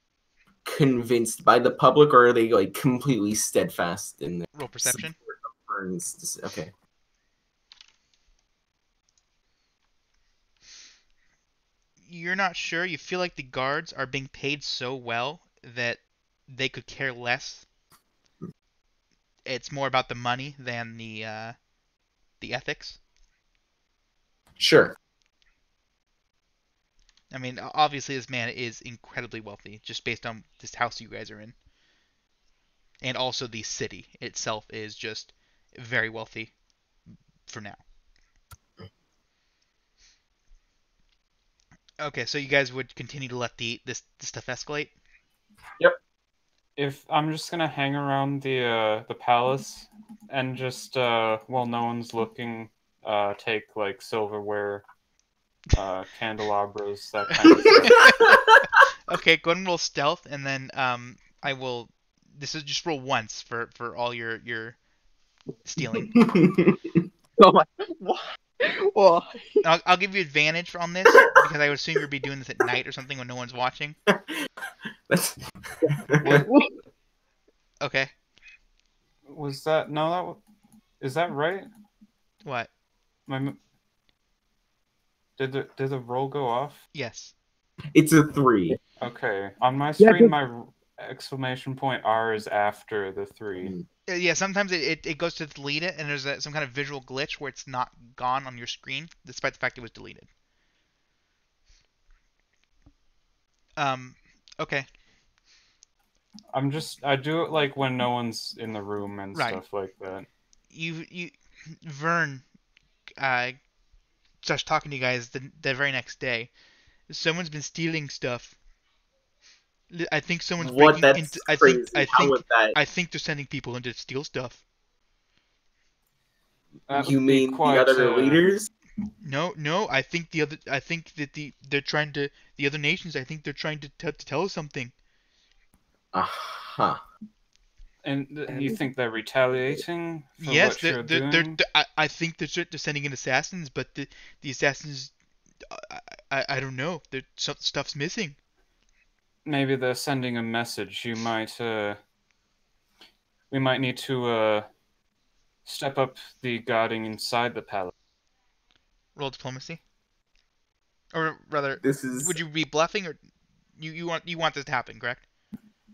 convinced by the public, or are they like completely steadfast in their roll perception. support of Vern's? Okay. You're not sure. You feel like the guards are being paid so well that they could care less. It's more about the money than the ethics. Sure. I mean, obviously this man is incredibly wealthy, just based on this house you guys are in, and also the city itself is just very wealthy for now. Okay, so you guys would continue to let this stuff escalate? If I'm just gonna hang around the palace and just while no one's looking, take like silverware, candelabras, that kind of stuff. Okay, go ahead and roll stealth, and then I will. This is just roll once for all your stealing. Oh my! Why? Why? I'll give you advantage on this because I would assume you'd be doing this at night or something when no one's watching. That's... Okay. Was that no? Is that right? What? My did the roll go off? Yes. It's a 3. Okay, on my Yeah, screen, my exclamation point R is after the 3. Yeah, sometimes it goes to delete it, and there's some kind of visual glitch where it's not gone on your screen, despite the fact it was deleted. Okay. I do it like when no one's in the room and Right. stuff like that. Vern, starts talking to you guys the very next day. Someone's been stealing stuff. I think someone's What? breaking That's into. crazy. How would that? I think they're sending people in to steal stuff. That You would be mean the quite, other leaders? No. I think they're trying to the other nations. I think they're trying to tell us something. Aha. And you think they're retaliating for Yes, what you're they're doing? I think they're sending in assassins, but the assassins, I don't know. Stuff's missing. Maybe they're sending a message. We might need to step up the guarding inside the palace. Roll diplomacy, or rather, This is... would you be bluffing, or you want this to happen, correct?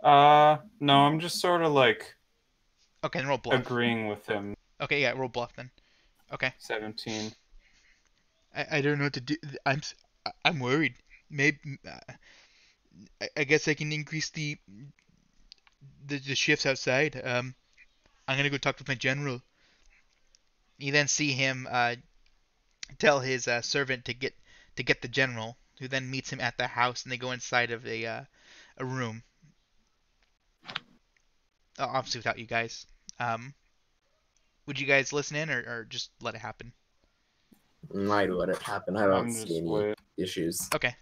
No, I'm just sort of like Okay, then roll bluff. agreeing with him. Okay, yeah, roll bluff then. Okay. 17. I don't know what to do. I'm worried. Maybe I guess I can increase the shifts outside. I'm gonna go talk with my general. You then see him tell his servant to get the general, who then meets him at the house, and they go inside of a room. Obviously without you guys. Would you guys listen in or just let it happen? I'd let it happen. I don't I'm see just any waiting. issues. Okay.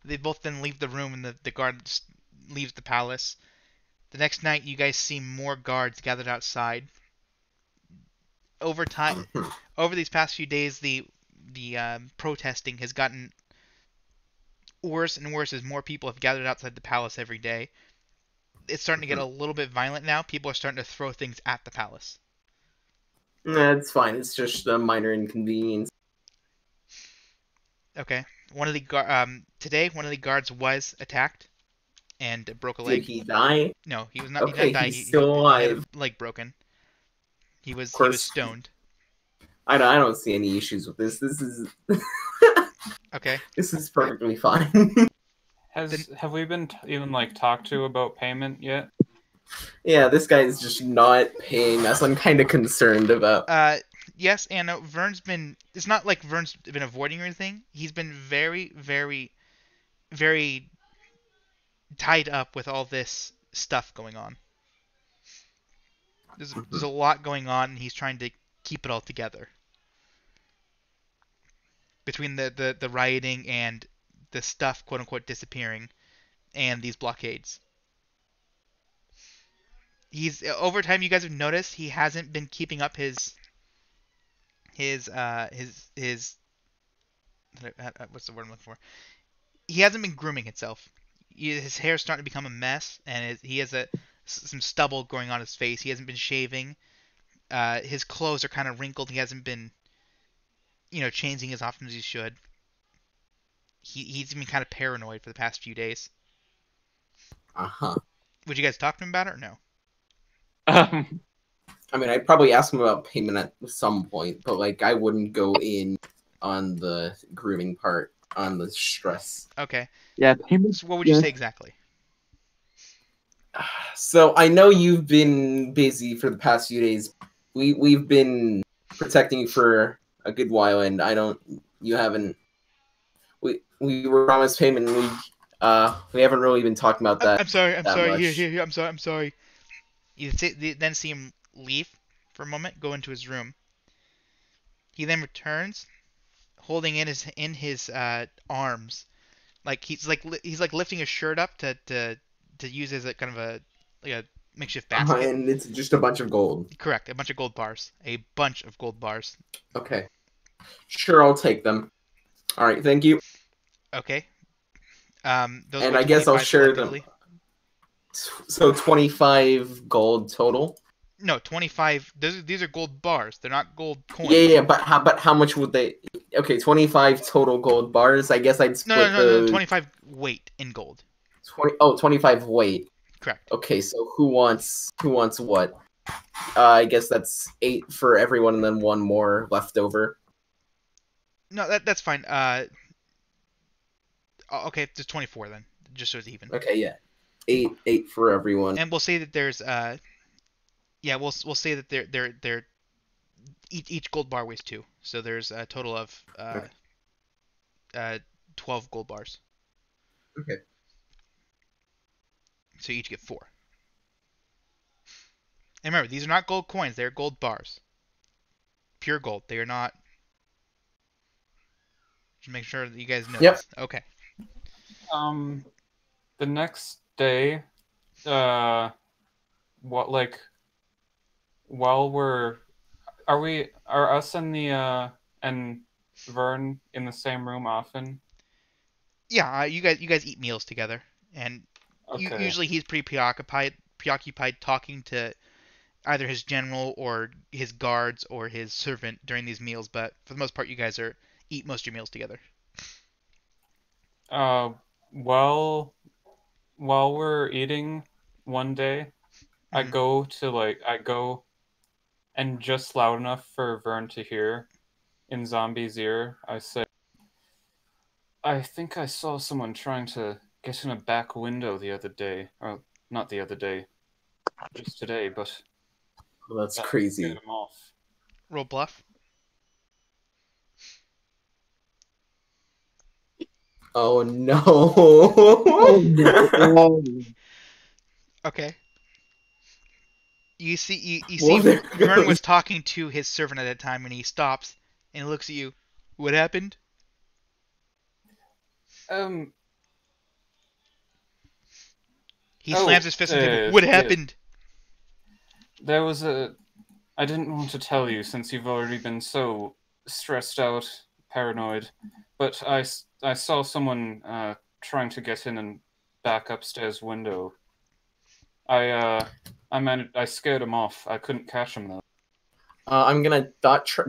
They both then leave the room, and the guard leaves the palace. The next night, you guys see more guards gathered outside. Over time, over these past few days, the protesting has gotten worse and worse as more people have gathered outside the palace every day. It's starting to get a little bit violent now. People are starting to throw things at the palace. That's fine. It's just a minor inconvenience. Okay. Today one of the guards was attacked and broke a Did leg. he die? No, he was not. He did not Okay, die. he's still He had alive. a leg broken. He Of was course. stoned. I don't see any issues with this. This is Okay. this is perfectly fine. Have we been even like talked to about payment yet? Yeah, this guy is just not paying us. I'm kind of concerned about. Yes, and no, Vern's been. It's not like Vern's been avoiding or anything. He's been very, very, very tied up with all this stuff going on. There's a lot going on, and he's trying to keep it all together. Between the rioting and the stuff, quote unquote, disappearing, and these blockades. He's over time. You guys have noticed he hasn't been keeping up his what's the word I'm looking for? He hasn't been grooming himself. His hair's starting to become a mess, and he has some stubble growing on his face. He hasn't been shaving. His clothes are kind of wrinkled. He hasn't been, changing as often as he should. He's been kind of paranoid for the past few days. Uh-huh. Would you guys talk to him about it or no? I mean, I'd probably ask him about payment at some point, but like I wouldn't go in on the grooming part, on the stress. Okay. Yeah, payment. So what would you say exactly? So I know you've been busy for the past few days. We've been protecting you for a good while, and you haven't. We were promised payment. And we haven't really been talking about that. I'm sorry. I'm that sorry. much. Here. I'm sorry. You then see him leave for a moment, go into his room. He then returns, holding in his arms, like he's like lifting his shirt up to use as a kind of a makeshift basket. And it's just a bunch of gold. Correct, a bunch of gold bars. A bunch of gold bars. Okay. Sure, I'll take them. All right, thank you. Okay. Those And go I guess I'll 25 share them. collectively. So 25 gold total. No, 25. These are gold bars. They're not gold coins. Yeah, but how much would they? Okay, 25 total gold bars. I guess I'd split No. 25 weight in gold. 25 weight. Correct. Okay, so who wants what? I guess that's 8 for everyone, and then 1 more left over. No, that's fine. Okay, just 24 then, just so it's even. Okay, yeah, 8 for everyone. And we'll say that there's yeah, we'll say that they're each gold bar weighs 2, so there's a total of 12 gold bars. Okay. So you each get 4. And remember, these are not gold coins; they're gold bars. Pure gold. They are not. Just make sure that you guys know Yep. this. Okay. The next day, while are us and and Vern in the same room often? Yeah, you guys eat meals together, and Okay. usually he's pretty preoccupied talking to either his general or his guards or his servant during these meals. But for the most part, you guys eat most of your meals together. While we're eating one day, I go and just loud enough for Vern to hear in Zombie's ear, I say, I think I saw someone trying to get in a back window the other day. Or not the other day, just today, but Well, that's that crazy. scared him off. Roll bluff. Oh no! Okay. You see Well, there Vern goes. was talking to his servant at that time, and he stops and looks at you. What happened? He slams his fist on the table. What happened? There was I didn't want to tell you since you've already been so stressed out, paranoid, but I saw someone trying to get in and back upstairs window. I scared him off. I couldn't catch him though. I'm gonna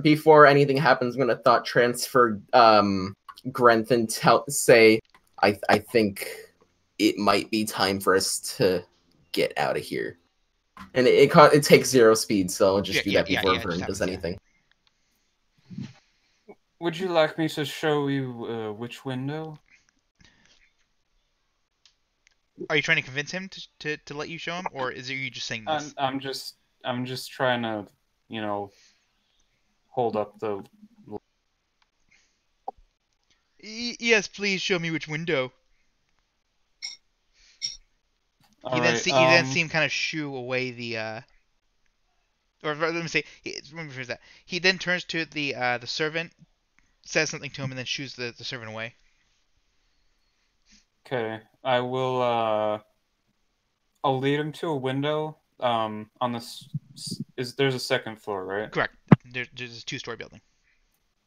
before anything happens. I'm gonna thought transfer Grenth and say I think it might be time for us to get out of here. And it takes 0 speed, so I'll just do that before it just Vern does happens, yeah. anything. Would you like me to show you which window? Are you trying to convince him to let you show him, or is it you just saying this? I'm just trying to, hold up the. Yes, please show me which window. All You right. then see him kind of shoo away the or let me say, let me rephrase that. He then turns to the servant, says something to him, and then shoos the servant away. Okay, I will. I'll lead him to a window. On this there's a second floor, right? Correct. There's a 2-story building.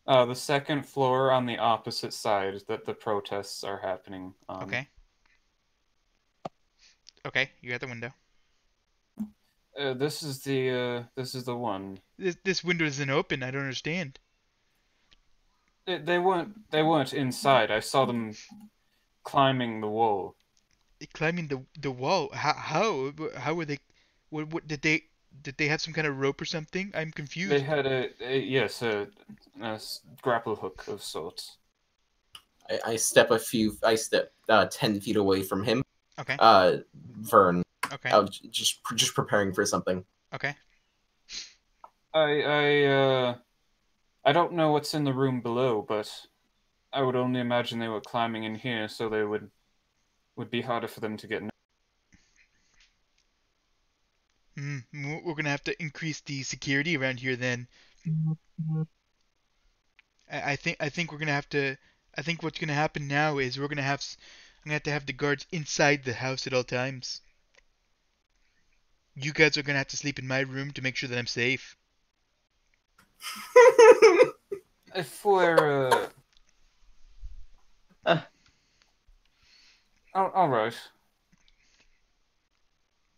The second floor on the opposite side that the protests are happening on. Okay. Okay, you're at the window. This is the one. This window isn't open. I don't understand. They weren't inside. I saw them climbing the wall. Climbing the wall. How were they? What did they have some kind of rope or something? I'm confused. They had a grapple hook of sorts. I step 10 feet away from him. Okay. Vern. Okay. I was just preparing for something. Okay. I don't know what's in the room below, but I would only imagine they were climbing in here, so they would be harder for them to get. We're gonna have to increase the security around here then. I think we're gonna have to. I think what's gonna happen now is I'm gonna have to have the guards inside the house at all times. You guys are gonna have to sleep in my room to make sure that I'm safe. If we're all right.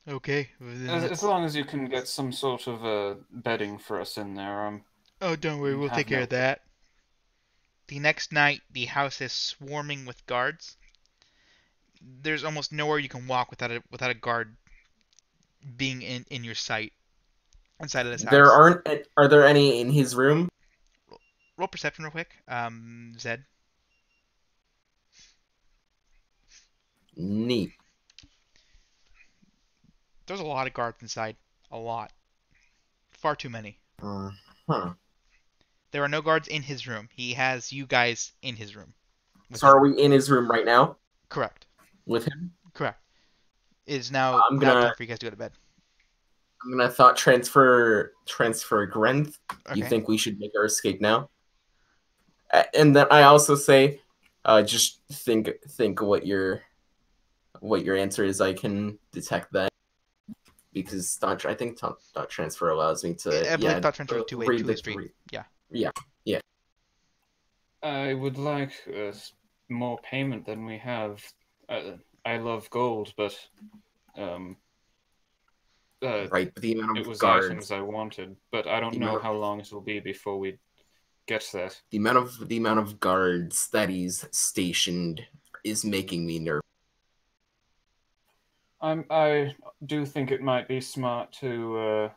Okay. Well, As long as you can get some sort of bedding for us in there, oh, don't worry. We'll take care of that. The next night, the house is swarming with guards. There's almost nowhere you can walk without a guard being in your sight inside of this house. Are there any in his room? Roll perception real quick. Zed. Neat. There's a lot of guards inside. A lot. Far too many. Huh. There are no guards in his room. He has you guys in his room. So are we in his room right now? Correct. With him? Correct. It is now time for you guys to go to bed. I'm gonna thought transfer Grenth. Okay. You think we should make our escape now? And then I also say, just think what your answer is. I can detect that because I think thought transfer allows me to. I believe thought transfer is two-way street. Yeah. I would like more payment than we have. I love gold, but right, but the amount it of was guards, items I wanted, but I don't know how long it will be before we get that. the amount of guards that he's stationed is making me nervous. I do think it might be smart to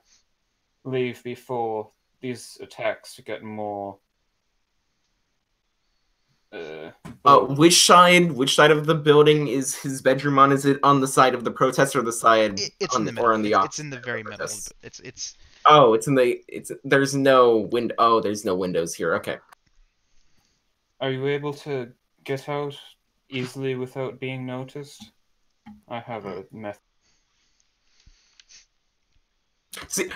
leave before these attacks get more. Which side of the building is his bedroom on? Is it on the side of the protest or the side It's in the middle. or on the opposite? It's in the very middle. It's. Oh, there's no window. Oh, there's no windows here. Okay. Are you able to get out easily without being noticed? I have a method.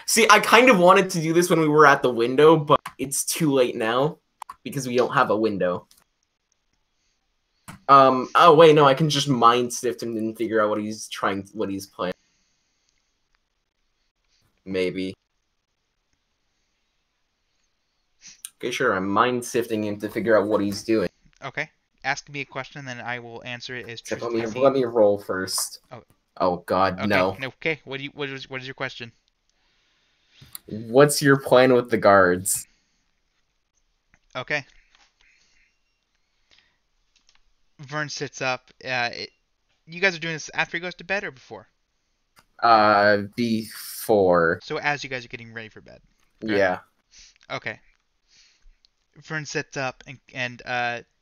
See, I kind of wanted to do this when we were at the window, but it's too late now because we don't have a window. Oh wait, no, I can just mind sift him and figure out what he's playing. Maybe. Okay, sure. I'm mind sifting him to figure out what he's doing. Okay. Ask me a question, then I will answer it as Let truthfully. me roll first. Oh. Oh God, Okay. no. Okay. What is your question? What's your plan with the guards? Okay. Vern sits up. You guys are doing this after he goes to bed or before? Before. So as you guys are getting ready for bed. Yeah. Okay. Vern sits up and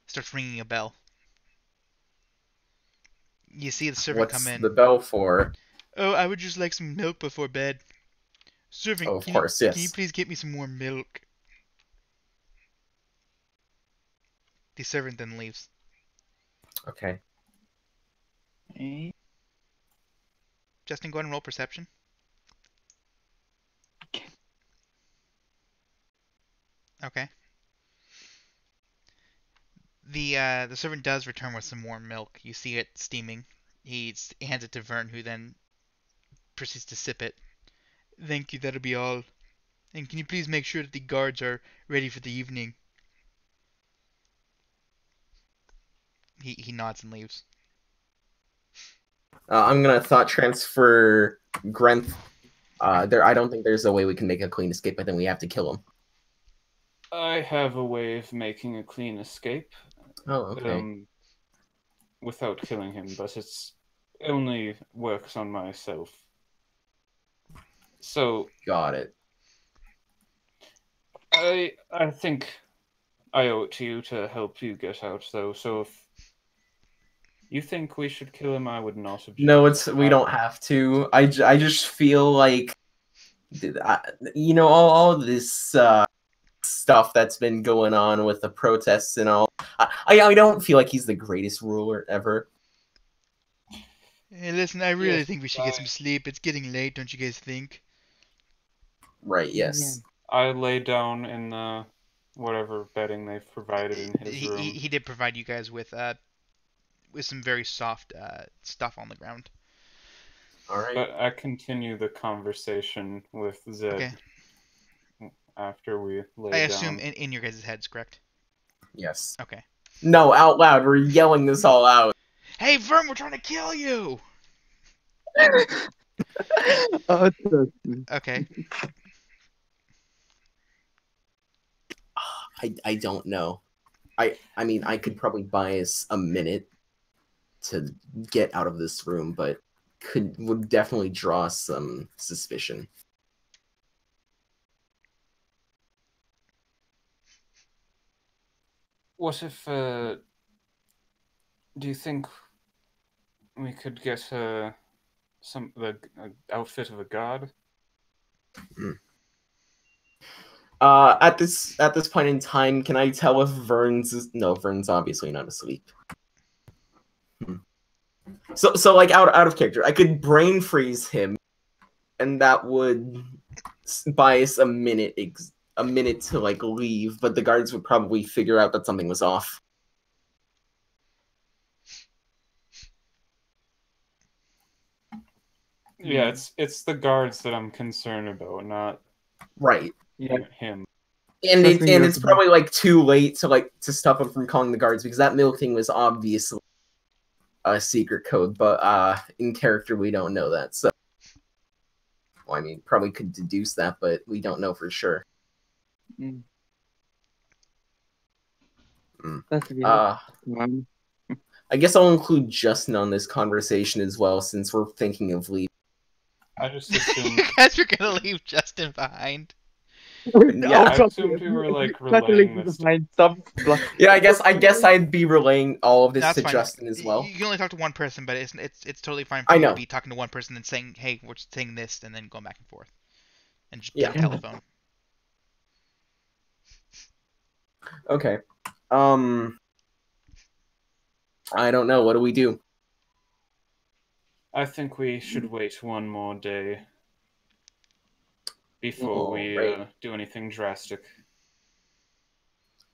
starts ringing a bell. You see the servant What's come in. the bell for? Oh, I would just like some milk before bed. Servant, Oh, of course, yes. can you please get me some more milk? The servant then leaves. Okay. Eh, Justin, go ahead and roll perception. Okay. The servant does return with some more milk. You see it steaming. He hands it to Vern, who then proceeds to sip it. Thank you, that'll be all. And can you please make sure that the guards are ready for the evening? He nods and leaves. I'm gonna thought transfer Grenth. I don't think there's a way we can make a clean escape, but then we have to kill him. I have a way of making a clean escape. Oh, okay. Without killing him, but it only works on myself. So Got it. I think I owe it to you to help you get out, though. So if you think we should kill him, I would not object. No, we don't have to. I just feel like, all this stuff that's been going on with the protests and all. I don't feel like he's the greatest ruler ever. Hey, listen, I really Yes, think we should get some sleep. It's getting late, don't you guys think? Right? Yes. I lay down in the whatever bedding they've provided in his room. He did provide you guys with some very soft stuff on the ground. All right. But I continue the conversation with Zed Okay. after we lay I down. assume in your guys' heads, correct? Yes. Okay. No, out loud. We're yelling this all out. Hey, Vern, we're trying to kill you! Oh, trust me. Okay. I don't know. I mean, I could probably buy us a minute to get out of this room, but would definitely draw some suspicion. What if, do you think we could get the outfit of a god? At this point in time, can I tell if Vern's obviously not asleep. So like out of character, I could brain freeze him, and that would buy us a minute to like leave, but the guards would probably figure out that something was off. Yeah, it's the guards that I'm concerned about, not Right. him. And Trust me, it's probably like too late to stop him from calling the guards, because that milk thing was obviously a secret code, but in character we don't know that. So, well, I mean, probably could deduce that, but we don't know for sure. That's weird. I guess I'll include Justin on this conversation as well, since we're thinking of leaving. I just assumed. You guys are gonna leave Justin behind. Yeah, I assumed we were like relaying this. Yeah, I guess I'd be relaying all of this That's to fine. Justin as well. You can only talk to one person, but it's totally fine I for you know. to be talking to one person and saying, "Hey, we're saying this," and then going back and forth, and just Yeah. get a telephone. Okay. I don't know. What do we do? I think we should wait one more day before we Right. do anything drastic.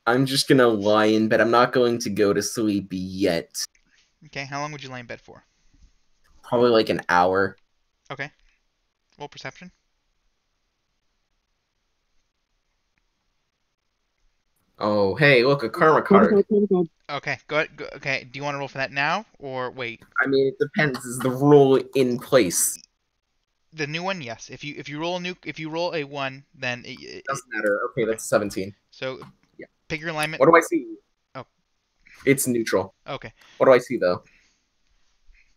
I'm just gonna lie in bed. I'm not going to go to sleep yet. Okay, how long would you lay in bed for? Probably like an hour. Okay. Roll perception. Oh, hey, look, a karma card. Okay, go ahead. Okay, do you want to roll for that now or wait? I mean, it depends. Is the rule in place? The new one, yes. If you roll a one, then Doesn't matter. Okay, okay. that's 17. So Yeah. pick your alignment. What do I see? Oh. It's neutral. Okay. What do I see though?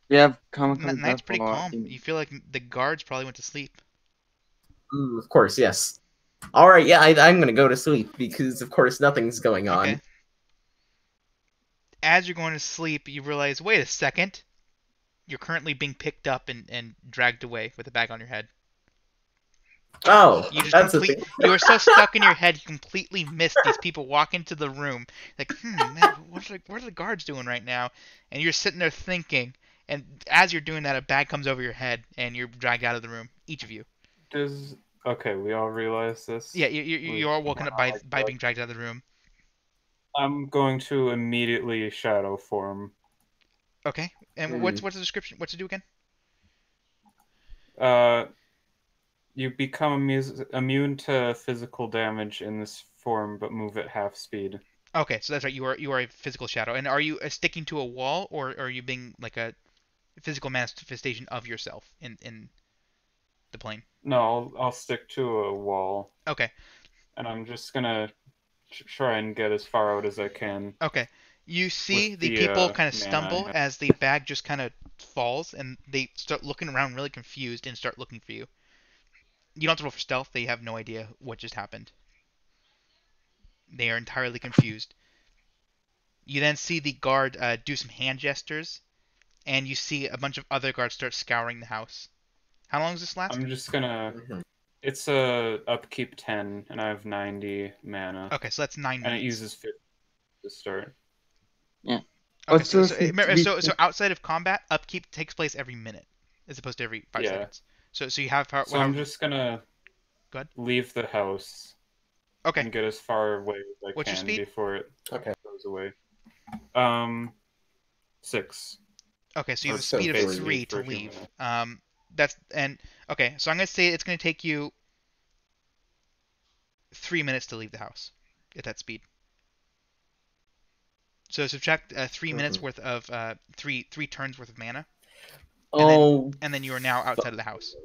You have comical Night's death pretty or calm. You feel like the guards probably went to sleep. Of course, yes. All right, yeah, I'm gonna go to sleep because of course nothing's going on. Okay. As you're going to sleep, you realize, wait a second. You're currently being picked up and dragged away with a bag on your head. Oh, You just that's a thing. you are so stuck in your head, you completely missed these people walk into the room. Like, man, what are the guards doing right now? And you're sitting there thinking, and as you're doing that, a bag comes over your head, and you're dragged out of the room. Each of you. Okay, we all realize this. Yeah, you are woken up by being dragged out of the room. I'm going to immediately shadow form. Okay. And what's the description? What's it do again? You become immune to physical damage in this form, but move at half speed. Okay, so that's right. You are a physical shadow. And are you sticking to a wall, or are you being like a physical manifestation of yourself in the plane? No, I'll stick to a wall. Okay. And I'm just gonna try and get as far out as I can. Okay. You see With the the, people kind of mana I stumble have. as the bag just kind of falls, and they start looking around really confused and start looking for you. You don't have to roll for stealth. They have no idea what just happened. They are entirely confused. You then see the guard do some hand gestures, and you see a bunch of other guards start scouring the house. How long does this last? I'm just gonna. It's a upkeep 10, and I have 90 mana. Okay, so that's 9 And minutes. it uses 50 to start. Yeah. Okay, Also, so outside of combat, upkeep takes place every minute, as opposed to every 5 Yeah. seconds. So you have So I'm just gonna Go ahead. leave the house Okay. and get as far away as I What's your can speed? before it Okay. goes away. 6. Okay, so you have a So speed of basically 3 to for a few leave. minutes. Okay, so I'm gonna say it's gonna take you 3 minutes to leave the house at that speed. So subtract 3 minutes worth of three turns worth of mana, and then you are now outside of the house.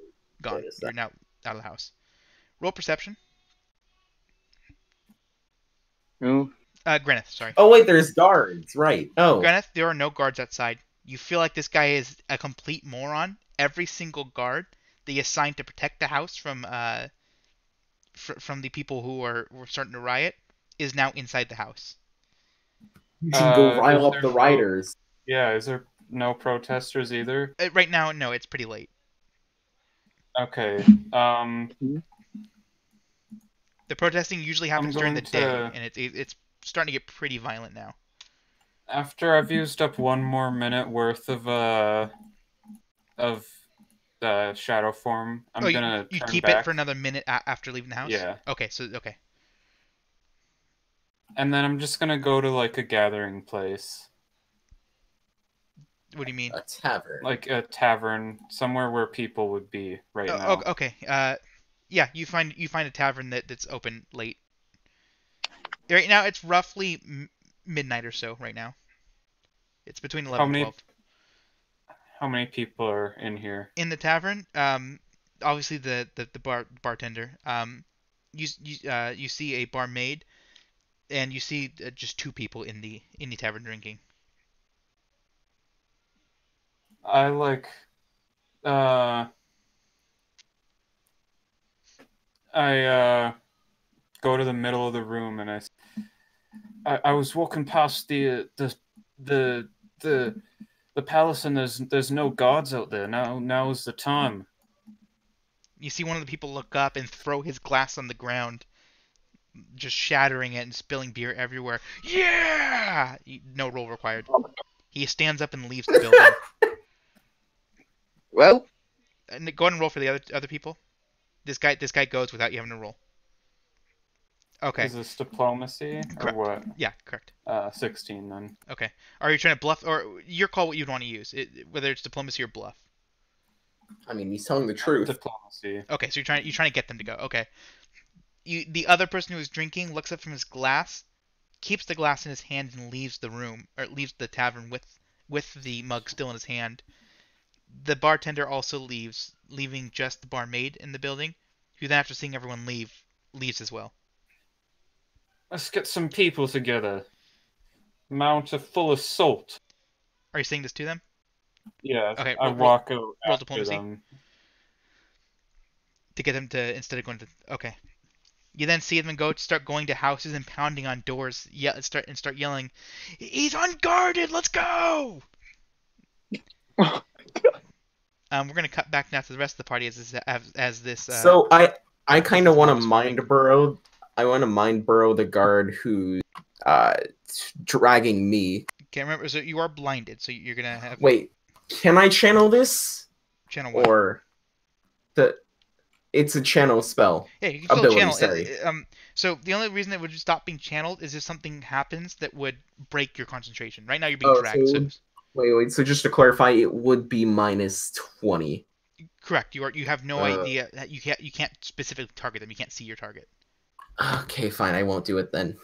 Gone. You're now out of the house. Roll perception. Who? Greneth, sorry. Oh wait, there's guards, right? Oh, Greneth, there are no guards outside. You feel like this guy is a complete moron. Every single guard that you assigned to protect the house from the people who were starting to riot is now inside the house. you should go rile Is up there the no- rioters. Yeah, is there no protesters either? Right now, no, it's pretty late. Okay. The protesting usually happens during the going day, to- and it's starting to get pretty violent now. After I've used up 1 more minute worth of shadow form, I'm gonna you turn keep back. it for another minute after leaving the house? Yeah. Okay. And then I'm just gonna go to like a gathering place, What do you mean? A tavern. like a tavern, somewhere where people would be right now. Okay. Yeah, you find a tavern that's open late. Right now, it's roughly midnight or so. Right now, it's between 11 and 12. How many people are in here? In the tavern, obviously the bartender. You see a barmaid, and you see just 2 people in the tavern drinking. I like I go to the middle of the room and I was walking past the palace, and there's no guards out there. Now's the time. You see one of the people look up and throw his glass on the ground, just shattering it and spilling beer everywhere. Yeah! No roll required. He stands up and leaves the building. Well, And go ahead and roll for the other people. This guy goes without you having to roll. Okay. Is this diplomacy or Correct. what? Yeah, correct. 16 then. Okay. Are you trying to bluff, or your call what you'd want to use, whether it's diplomacy or bluff? I mean, he's telling the truth. Diplomacy. Okay, so you're trying to get them to go. Okay. The other person who is drinking looks up from his glass, keeps the glass in his hand, and leaves the room, or leaves the tavern with the mug still in his hand. The bartender also leaves, leaving just the barmaid in the building, who then after seeing everyone leave, leaves as well. Let's get some people together. Mount a full assault. Are you saying this to them? Yeah, Okay, I roll, walk out roll after diplomacy them. to get them to, instead of going to, okay. You then see them start going to houses and pounding on doors, start yelling, "He's unguarded! Let's go!" We're gonna cut back now to the rest of the party as this. So I as kind this of want to mob is forming. mind burrow. I want to mind burrow the guard who's uh dragging me. Okay, remember, so you are blinded, so you're gonna have Wait, can I channel this channel what? or the? It's a channel spell. Yeah, you can still Ability, channel. sorry. So the only reason it would stop being channeled is if something happens that would break your concentration. Right now you're being Oh, dragged. so wait. So just to clarify, it would be -20. Correct. You have no Uh. idea. You can't specifically target them. You can't see your target. Okay, fine. I won't do it then.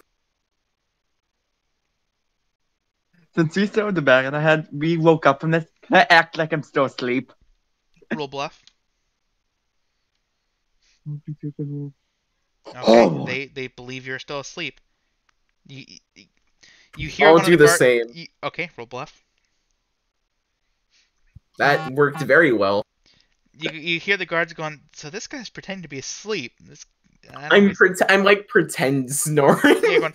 Since we started the back and we woke up from this, can I act like I'm still asleep? Roll bluff. Okay. Oh. They believe you're still asleep. You you hear I'll one of do the guard- same. Okay, roll bluff. That worked very well. You hear the guards going. So this guy's pretending to be asleep. I don't know, I'm like pretend snoring. yeah, going.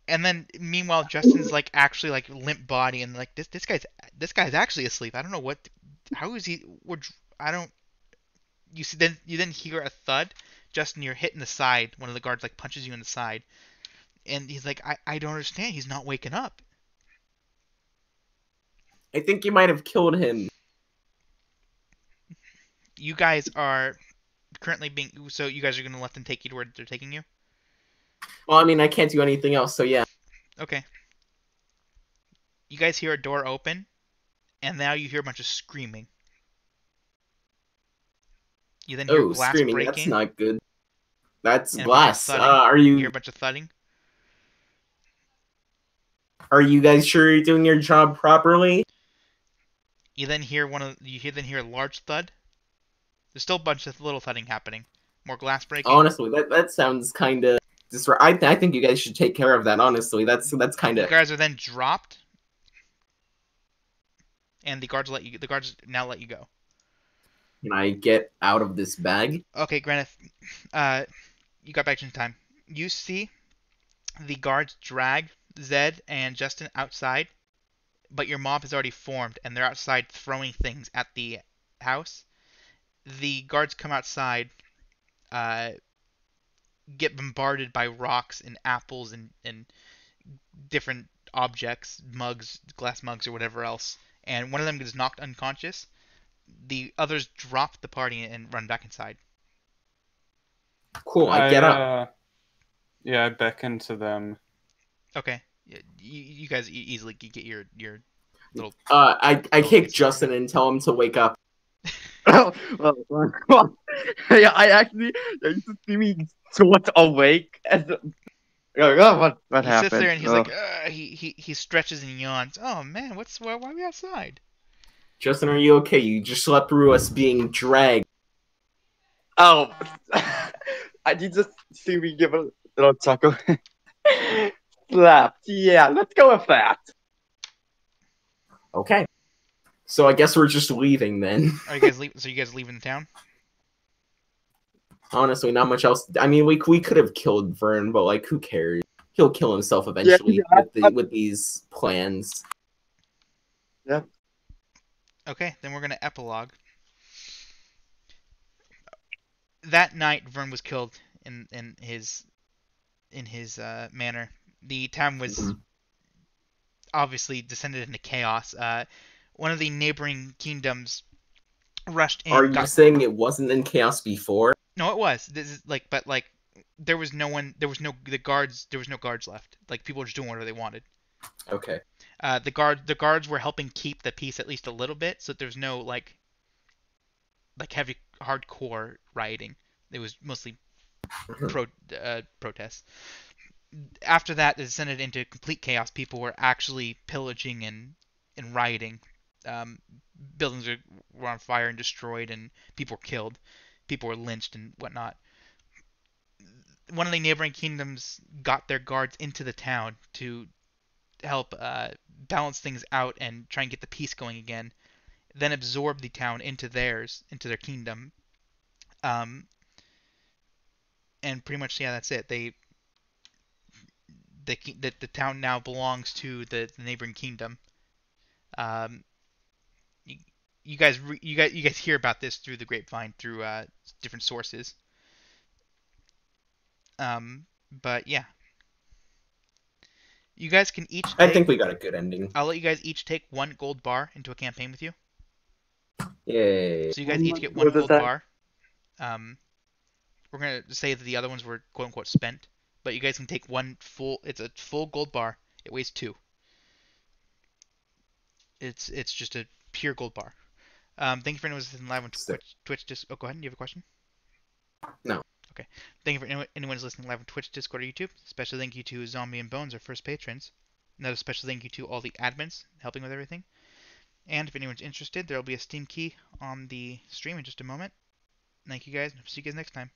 And then meanwhile Justin's like actually like limp body and like this guy's actually asleep. I don't know what. How is he? I don't. You then hear a thud. Justin, you're hit in the side. One of the guards like punches you in the side, and he's like, I don't understand. He's not waking up. I think you might have killed him. You guys are currently so you guys are gonna let them take you to where they're taking you. Well, I mean, I can't do anything else, so yeah. Okay. You guys hear a door open, and now you hear a bunch of screaming. You then hear Oh, glass screaming. breaking. That's not good. That's and a bunch of glass. thudding. Are You hear you a bunch of thudding. guys sure you're doing your job properly? You then hear a large thud. There's still a bunch of little thudding happening. More glass breaking. Honestly, that sounds kind of. I think you guys should take care of that. Honestly, that's kind You of. guys are then dropped, and the guards now let you go. Can I get out of this bag? Okay, Granith, you got back in time. You see the guards drag Zed and Justin outside, but your mob has already formed, and they're outside throwing things at the house. The guards come outside, get bombarded by rocks and apples and different objects, mugs, glass mugs, or whatever else, and one of them gets knocked unconscious. The others drop the party and run back inside. Cool. I get up. Yeah, I beckon to them. Okay, you guys easily get your little. I kick it's Justin and tell him to wake up. Oh, well, yeah, I actually used to see me sort awake as what He happened? sits there and he's Oh. like, he stretches and yawns. Oh man, why are we outside? Justin, are you okay? You just slept through us being dragged. Oh, I did just see me give a little chuckle. Slapped. Yeah, let's go with that. Okay. So I guess we're just leaving then. Are you guys leaving? So you guys leaving the town? Honestly, not much else. I mean, we could have killed Vern, but like, who cares? He'll kill himself eventually with these plans. Yeah. Okay, then we're gonna epilogue. That night, Vern was killed in his manor. The town was obviously descended into chaos. One of the neighboring kingdoms rushed in. Are you saying it wasn't in chaos before? No, it was. This is but there was no one. There was no guards left. Like people were just doing whatever they wanted. Okay. The guards were helping keep the peace at least a little bit, so there's no like heavy hardcore rioting. It was mostly protests. After that, it descended into complete chaos. People were actually pillaging and rioting. Um, buildings were on fire and destroyed, and people were killed. People were lynched and whatnot. One of the neighboring kingdoms got their guards into the town to help balance things out and try and get the peace going again. Then absorbed the town into their kingdom. Um, and pretty much, yeah, that's it. The town now belongs to the neighboring kingdom. Um, you, you guys hear about this through the grapevine, through different sources. But yeah, you guys can each I take. think we got a good ending. I'll let you guys each take one gold bar into a campaign with you. Yay. So you guys each get one What does gold that? bar. Um, we're gonna say that the other ones were quote unquote spent, but you guys can take one full. It's a full gold bar. It weighs 2. It's just a pure gold bar. Thank you for anyone listening live on Sick. Twitch. Oh, go ahead. You have a question? No. Okay. Thank you for anyone who's listening live on Twitch, Discord, or YouTube. Special thank you to Zombie and Bones, our first patrons. Another special thank you to all the admins helping with everything. And if anyone's interested, there will be a Steam key on the stream in just a moment. Thank you guys, and see you guys next time.